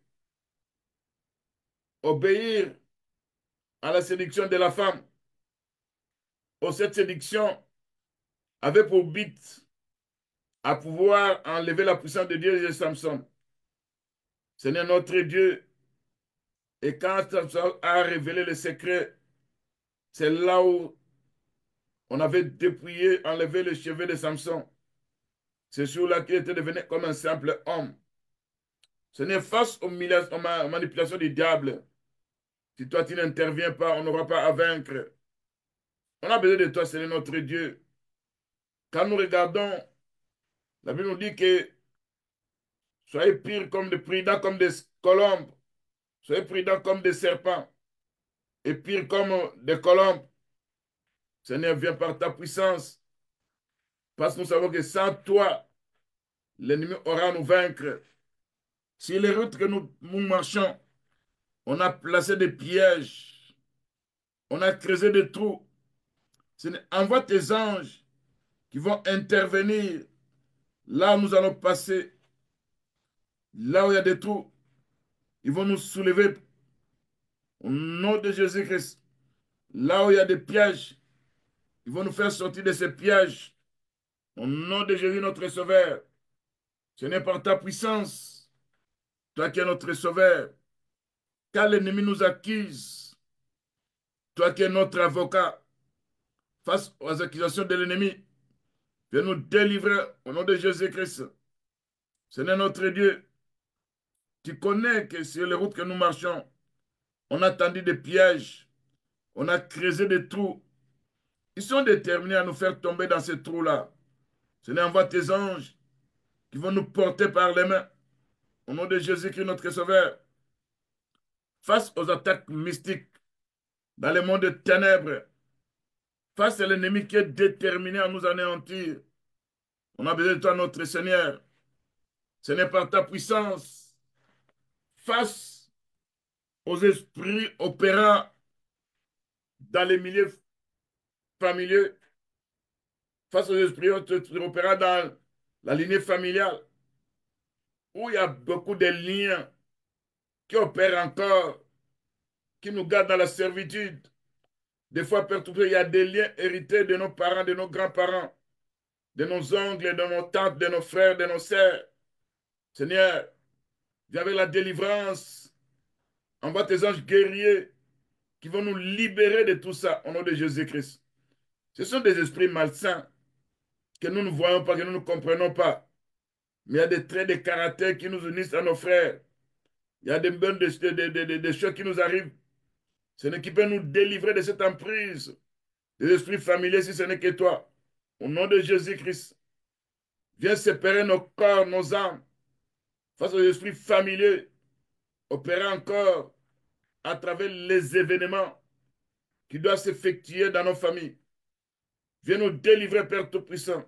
obéir à la séduction de la femme, ou cette séduction avait pour but à pouvoir enlever la puissance de Dieu de Samson. Seigneur notre Dieu, et quand Samson a révélé le secret, c'est là où on avait dépouillé, enlevé les cheveux de Samson. C'est sur là qu'il était devenu comme un simple homme. Seigneur, face aux manipulations du diable, si toi tu n'interviens pas, on n'aura pas à vaincre. On a besoin de toi, Seigneur notre Dieu. Quand nous regardons, la Bible nous dit que soyez pires comme des prudents, comme des colombes. Soyez prudents comme des serpents et pires comme des colombes. Seigneur, viens par ta puissance. Parce que nous savons que sans toi, l'ennemi aura à nous vaincre. Sur les routes que nous marchons, on a placé des pièges. On a creusé des trous. Seigneur, envoie tes anges qui vont intervenir là où nous allons passer, là où il y a des trous. Ils vont nous soulever au nom de Jésus-Christ. Là où il y a des pièges, ils vont nous faire sortir de ces pièges. Au nom de Jésus, notre Sauveur. Ce n'est par ta puissance, toi qui es notre Sauveur. Quand l'ennemi nous accuse, toi qui es notre avocat, face aux accusations de l'ennemi, viens nous délivrer au nom de Jésus-Christ. Seigneur notre Dieu, tu connais que sur les routes que nous marchons, on a tendu des pièges, on a creusé des trous. Ils sont déterminés à nous faire tomber dans ces trous-là. Seigneur, envoie tes anges qui vont nous porter par les mains. Au nom de Jésus-Christ, notre Sauveur, face aux attaques mystiques dans le monde des ténèbres, face à l'ennemi qui est déterminé à nous anéantir, on a besoin de toi, notre Seigneur. Ce n'est par ta puissance, face aux esprits opérants dans les milieux familiaux, face aux esprits opérants dans la lignée familiale, où il y a beaucoup de liens qui opèrent encore, qui nous gardent dans la servitude. Des fois, Père tout il y a des liens hérités de nos parents, de nos grands-parents, de nos oncles, de nos tantes, de nos frères, de nos sœurs. Seigneur, viens avec la délivrance. Envoie tes anges guerriers qui vont nous libérer de tout ça au nom de Jésus-Christ. Ce sont des esprits malsains que nous ne voyons pas, que nous ne comprenons pas. Mais il y a des traits de caractère qui nous unissent à nos frères. Il y a des choses qui nous arrivent. Ce n'est qui peut nous délivrer de cette emprise des esprits familiers si ce n'est que toi. Au nom de Jésus-Christ, viens séparer nos corps, nos âmes, face aux esprits familiers, opérer encore à travers les événements qui doivent s'effectuer dans nos familles. Viens nous délivrer, Père Tout-Puissant.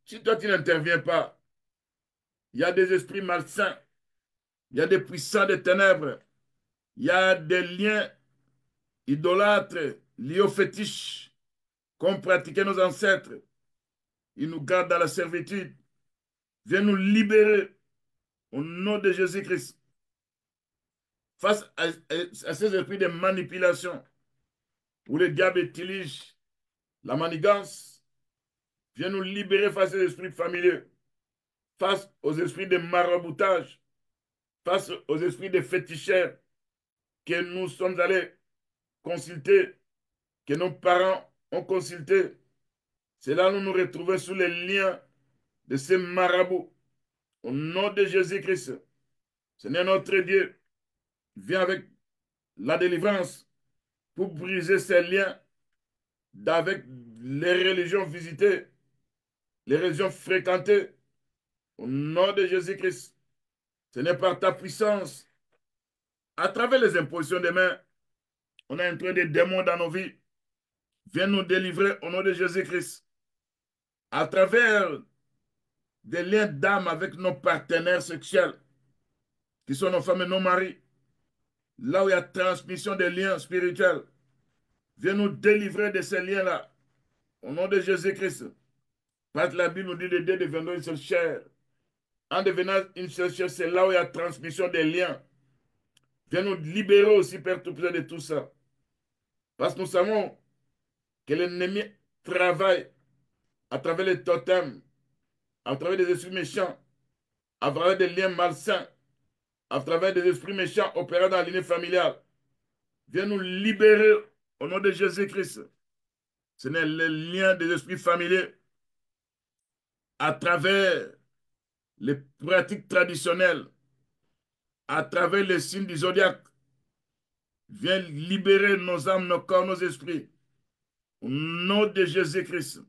Si toi, tu n'interviens pas, il y a des esprits malsains, il y a des puissants des ténèbres, il y a des liens idolâtres liés aux fétiches qu'ont pratiqué nos ancêtres. Ils nous gardent dans la servitude. Viens nous libérer au nom de Jésus-Christ. Face à ces esprits de manipulation où le diable utilise la manigance, viens nous libérer face aux esprits familiers, face aux esprits de maraboutage, face aux esprits de féticheurs que nous sommes allés consulter, que nos parents ont consulté. C'est là où nous nous retrouvons sous les liens de ces marabouts. Au nom de Jésus-Christ, Seigneur notre Dieu, viens avec la délivrance pour briser ces liens avec les religions visitées, les religions fréquentées. Au nom de Jésus-Christ, ce n'est par ta puissance, à travers les impositions des mains, on a entré des démons dans nos vies. Viens nous délivrer au nom de Jésus-Christ. À travers des liens d'âme avec nos partenaires sexuels, qui sont nos femmes et nos maris, là où il y a transmission des liens spirituels, viens nous délivrer de ces liens-là, au nom de Jésus-Christ. Parce que la Bible nous dit de Dieu deviendront une seule chair. En devenant une seule chair, c'est là où il y a transmission des liens. Viens nous libérer aussi, Père Tout-Puissant, de tout ça. Parce que nous savons que l'ennemi travaille à travers les totems, à travers des esprits méchants, à travers des liens malsains, à travers des esprits méchants opérant dans la lignée familiale. Viens nous libérer au nom de Jésus-Christ. Ce n'est le lien des esprits familiers à travers les pratiques traditionnelles, à travers les signes du zodiaque. Viens libérer nos âmes, nos corps, nos esprits. Au nom de Jésus-Christ.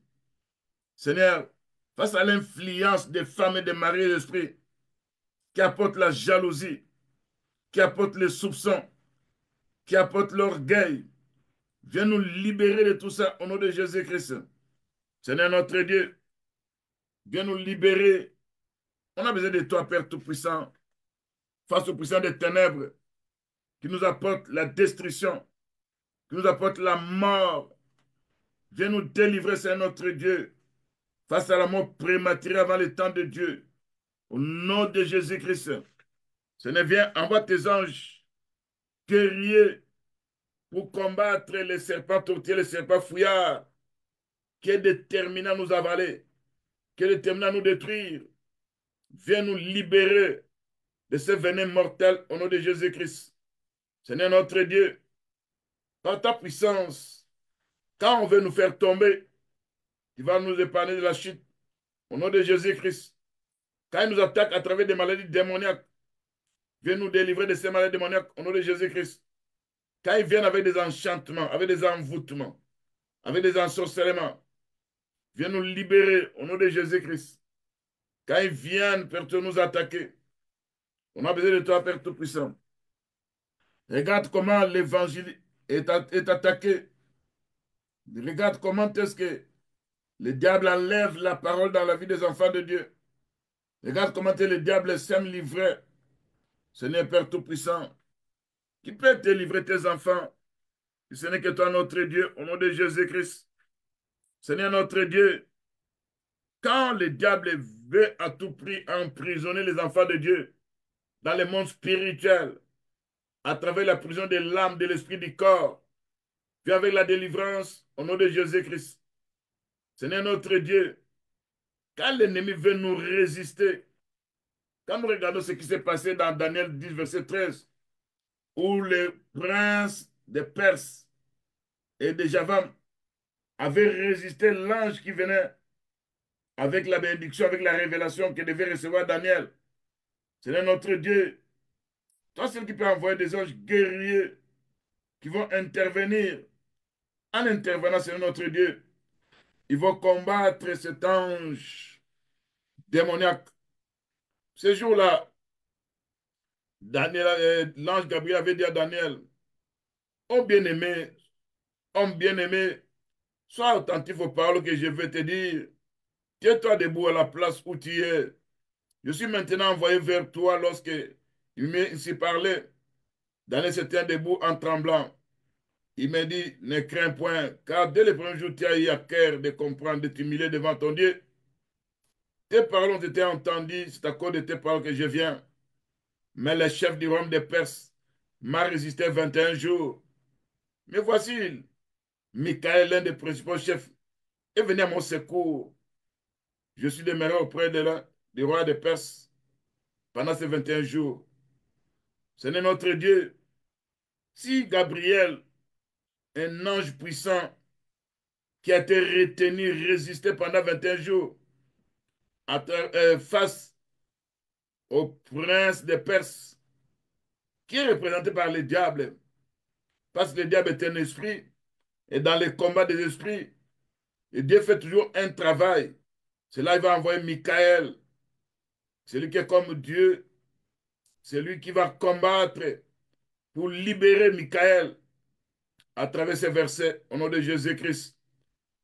Seigneur, face à l'influence des femmes et des maris d'esprit qui apportent la jalousie, qui apportent les soupçons, qui apportent l'orgueil, viens nous libérer de tout ça au nom de Jésus-Christ. Seigneur notre Dieu, viens nous libérer. On a besoin de toi, Père Tout-Puissant, face aux puissants des ténèbres qui nous apportent la destruction, qui nous apportent la mort. Viens nous délivrer, Seigneur notre Dieu, face à la mort prématurée avant le temps de Dieu. Au nom de Jésus-Christ. Seigneur, viens, envoie tes anges guerriers pour combattre les serpents tourtiers, les serpents fouillards, qui est déterminé à nous avaler, qui est déterminé à nous détruire. Viens nous libérer de ce venin mortel au nom de Jésus-Christ. Seigneur notre Dieu, par ta puissance, quand on veut nous faire tomber, tu vas nous épargner de la chute au nom de Jésus-Christ. Quand il nous attaque à travers des maladies démoniaques, viens nous délivrer de ces maladies démoniaques au nom de Jésus-Christ. Quand ils viennent avec des enchantements, avec des envoûtements, avec des ensorcellements, viens nous libérer au nom de Jésus-Christ. Quand ils viennent pour nous attaquer, on a besoin de toi, Père Tout-Puissant. Regarde comment l'évangile est attaqué. Regarde comment est-ce que le diable enlève la parole dans la vie des enfants de Dieu. Regarde comment le diable sème l'ivraie. Seigneur Père Tout-Puissant, qui peut te livrer tes enfants? Ce n'est que toi, notre Dieu, au nom de Jésus-Christ. Seigneur notre Dieu, quand le diable veut à tout prix emprisonner les enfants de Dieu dans le monde spirituel, à travers la prison de l'âme, de l'esprit, du corps, puis avec la délivrance au nom de Jésus-Christ. Seigneur notre Dieu, quand l'ennemi veut nous résister, quand nous regardons ce qui s'est passé dans Daniel 10, verset 13, où le prince de Perse et de Javan avait résisté l'ange qui venait avec la bénédiction, avec la révélation que devait recevoir Daniel. Seigneur notre Dieu, toi seul qui peux envoyer des anges guerriers qui vont intervenir. En intervenant, Seigneur notre Dieu, ils vont combattre cet ange démoniaque. Ce jour-là, l'ange Gabriel avait dit à Daniel, oh bien-aimé, homme bien-aimé, sois attentif aux paroles que je vais te dire. Tiens-toi debout à la place où tu es. Je suis maintenant envoyé vers toi lorsque il s'est parlé. Daniel se tient debout en tremblant. Il m'a dit, ne crains point, car dès le premier jour, tu as eu à cœur de comprendre, de t'humilier devant ton Dieu. Tes paroles ont été entendues, c'est à cause de tes paroles que je viens. Mais le chef du royaume des Perses m'a résisté 21 jours. Mais voici, Michael, l'un des principaux chefs, est venu à mon secours. Je suis demeuré auprès du roi des Perses pendant ces 21 jours. Ce n'est notre Dieu. Si Gabriel, un ange puissant qui a été retenu, résisté pendant 21 jours face au prince des Perses, qui est représenté par le diable, parce que le diable est un esprit, et dans les combats des esprits, et Dieu fait toujours un travail. C'est là qu'il va envoyer Michael, celui qui est comme Dieu, c'est lui qui va combattre pour libérer Michael à travers ces versets au nom de Jésus-Christ.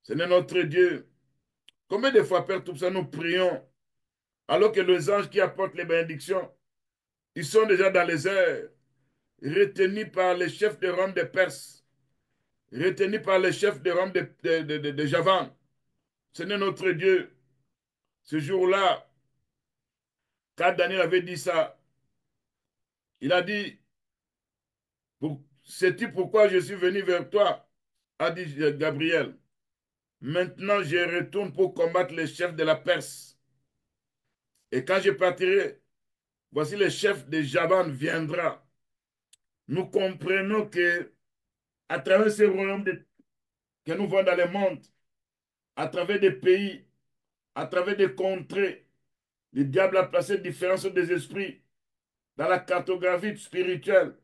Ce n'est notre Dieu. Combien de fois, Père Tout-Puissant, nous prions alors que les anges qui apportent les bénédictions, ils sont déjà dans les airs, retenus par les chefs de Rome des Perses, retenus par les chefs de Rome de Javan. Ce n'est notre Dieu. Ce jour-là, quand Daniel avait dit ça, il a dit, sais-tu pourquoi je suis venu vers toi? A dit Gabriel. Maintenant, je retourne pour combattre les chefs de la Perse. Et quand je partirai, voici le chef de Javan viendra. Nous comprenons que à travers ces royaumes que nous voyons dans le monde, à travers des pays, à travers des contrées, le diable a placé différence des esprits dans la cartographie spirituelle,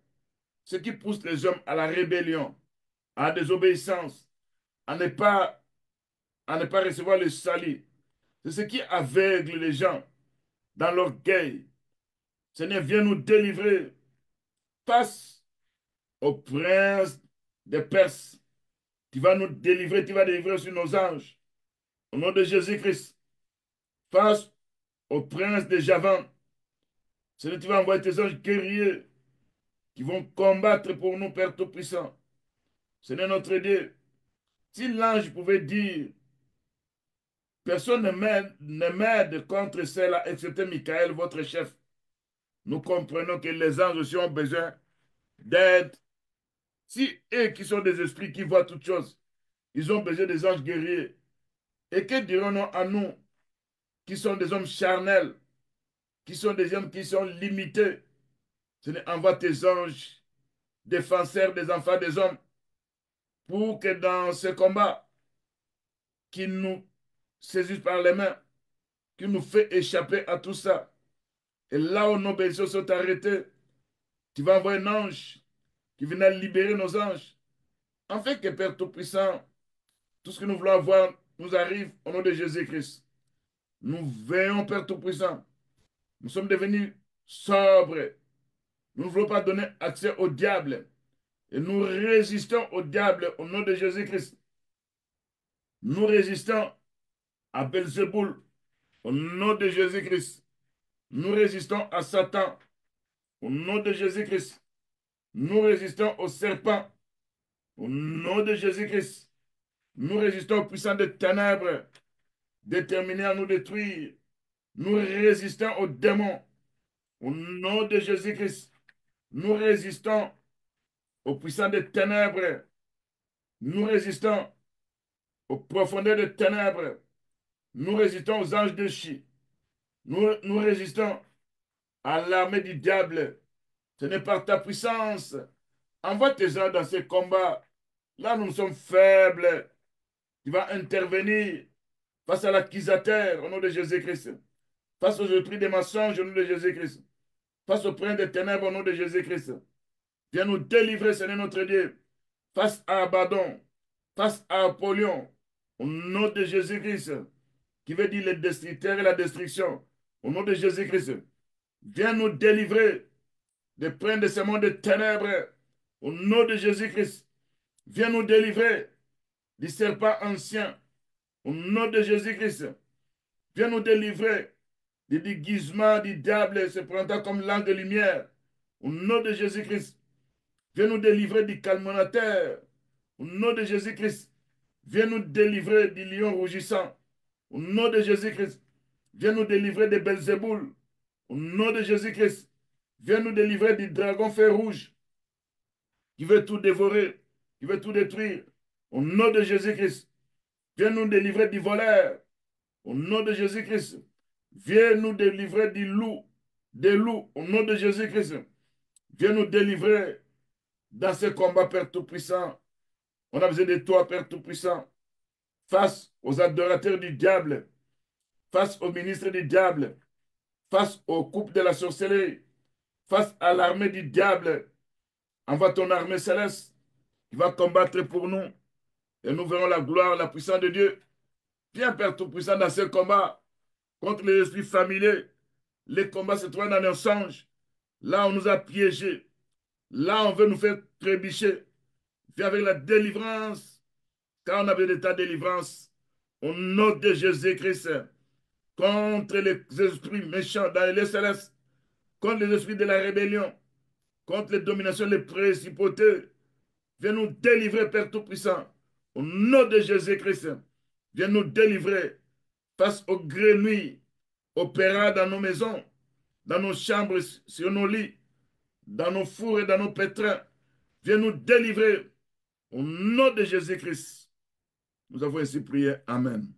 ce qui pousse les hommes à la rébellion, à la désobéissance, à ne pas, à ne pas recevoir le salut. C'est ce qui aveugle les gens dans l'orgueil. Seigneur, viens nous délivrer face au prince des Perses. Tu vas nous délivrer, tu vas délivrer sur nos anges. Au nom de Jésus-Christ, face au prince de Javan. Seigneur, tu vas envoyer tes anges guerriers qui vont combattre pour nous, Père Tout-Puissant. Seigneur notre Dieu, si l'ange pouvait dire, personne ne m'aide contre cela, excepté Michael, votre chef, nous comprenons que les anges aussi ont besoin d'aide. Si eux qui sont des esprits qui voient toutes choses, ils ont besoin des anges guerriers. Et que dirons-nous à nous, qui sont des hommes charnels, qui sont des hommes qui sont limités? Seigneur, envoie tes anges, défenseurs des enfants des hommes, pour que dans ce combat, qui nous saisissent par les mains, qui nous fait échapper à tout ça. Et là où nos bénédictions sont arrêtées, tu vas envoyer un ange qui viendra libérer nos anges. Afin que Père Tout-Puissant, tout ce que nous voulons avoir nous arrive au nom de Jésus-Christ. Nous veillons, Père Tout-Puissant. Nous sommes devenus sobres. Nous ne voulons pas donner accès au diable. Et nous résistons au diable au nom de Jésus-Christ. Nous résistons à Belzéboul au nom de Jésus-Christ. Nous résistons à Satan au nom de Jésus-Christ. Nous résistons au serpent au nom de Jésus-Christ. Nous résistons aux puissants des ténèbres déterminés à nous détruire. Nous résistons aux démons au nom de Jésus-Christ. Nous résistons aux puissants des ténèbres. Nous résistons aux profondeurs des ténèbres. Nous résistons aux anges de Chi. Nous résistons à l'armée du diable. Ce n'est par ta puissance. Envoie tes anges dans ces combats. Là, nous sommes faibles. Tu vas intervenir face à l'accusateur au nom de Jésus-Christ. Face aux esprits des mensonges au nom de Jésus-Christ. Face au prince des ténèbres au nom de Jésus-Christ. Viens nous délivrer, Seigneur notre Dieu. Face à Abaddon. Face à Apollyon. Au nom de Jésus-Christ. Qui veut dire le destructeur et la destruction. Au nom de Jésus-Christ. Viens nous délivrer des princes de ce monde de ténèbres. Au nom de Jésus-Christ. Viens nous délivrer du serpent ancien. Au nom de Jésus-Christ. Viens nous délivrer du déguisement du diable se présentant comme l'ange de lumière. Au nom de Jésus-Christ. Viens nous délivrer du calmonateur. Au nom de Jésus-Christ. Viens nous délivrer du lion rougissant. Au nom de Jésus-Christ. Viens nous délivrer de Belzéboul. Au nom de Jésus-Christ. Viens nous délivrer du dragon fer rouge qui veut tout dévorer, qui veut tout détruire. Au nom de Jésus-Christ. Viens nous délivrer du voleur. Au nom de Jésus-Christ. Viens nous délivrer du loup, des loups. Au nom de Jésus-Christ. Viens nous délivrer dans ce combat, Père Tout-Puissant. On a besoin de toi, Père Tout-Puissant, face aux adorateurs du diable, face aux ministres du diable, face aux couples de la sorcellerie, face à l'armée du diable. Envoie ton armée céleste qui va combattre pour nous. Et nous verrons la gloire, la puissance de Dieu. Viens, Père Tout-Puissant, dans ce combat contre les esprits familiers. Les combats se trouvent dans nos songes. Là, on nous a piégés. Là, on veut nous faire trébucher. Viens avec la délivrance. Car on avait de ta délivrance. Au nom de Jésus-Christ. Contre les esprits méchants dans les célestes. Contre les esprits de la rébellion. Contre les dominations, les principautés. Viens nous délivrer, Père Tout-Puissant. Au nom de Jésus-Christ. Viens nous délivrer face aux grenouilles opérant dans nos maisons, dans nos chambres, sur nos lits, dans nos fours et dans nos pétrins. Viens nous délivrer au nom de Jésus-Christ. Nous avons ainsi prié. Amen.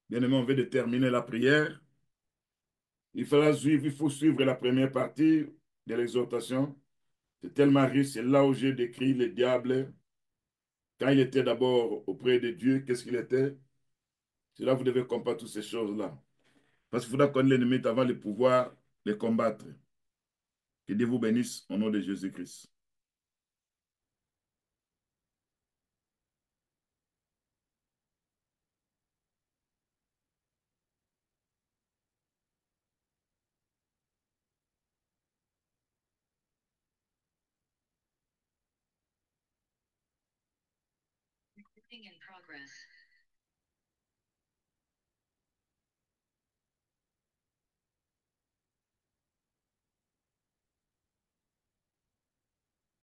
Bien-aimé, on vient de terminer la prière. Il faut suivre la première partie de l'exhortation. C'est tellement riche, c'est là où j'ai décrit le diable. Quand il était d'abord auprès de Dieu, qu'est-ce qu'il était? C'est là que vous devez comprendre toutes ces choses-là. Parce qu'il faudra connaître l'ennemi avant de pouvoir les combattre. Que Dieu vous bénisse au nom de Jésus-Christ. In progress.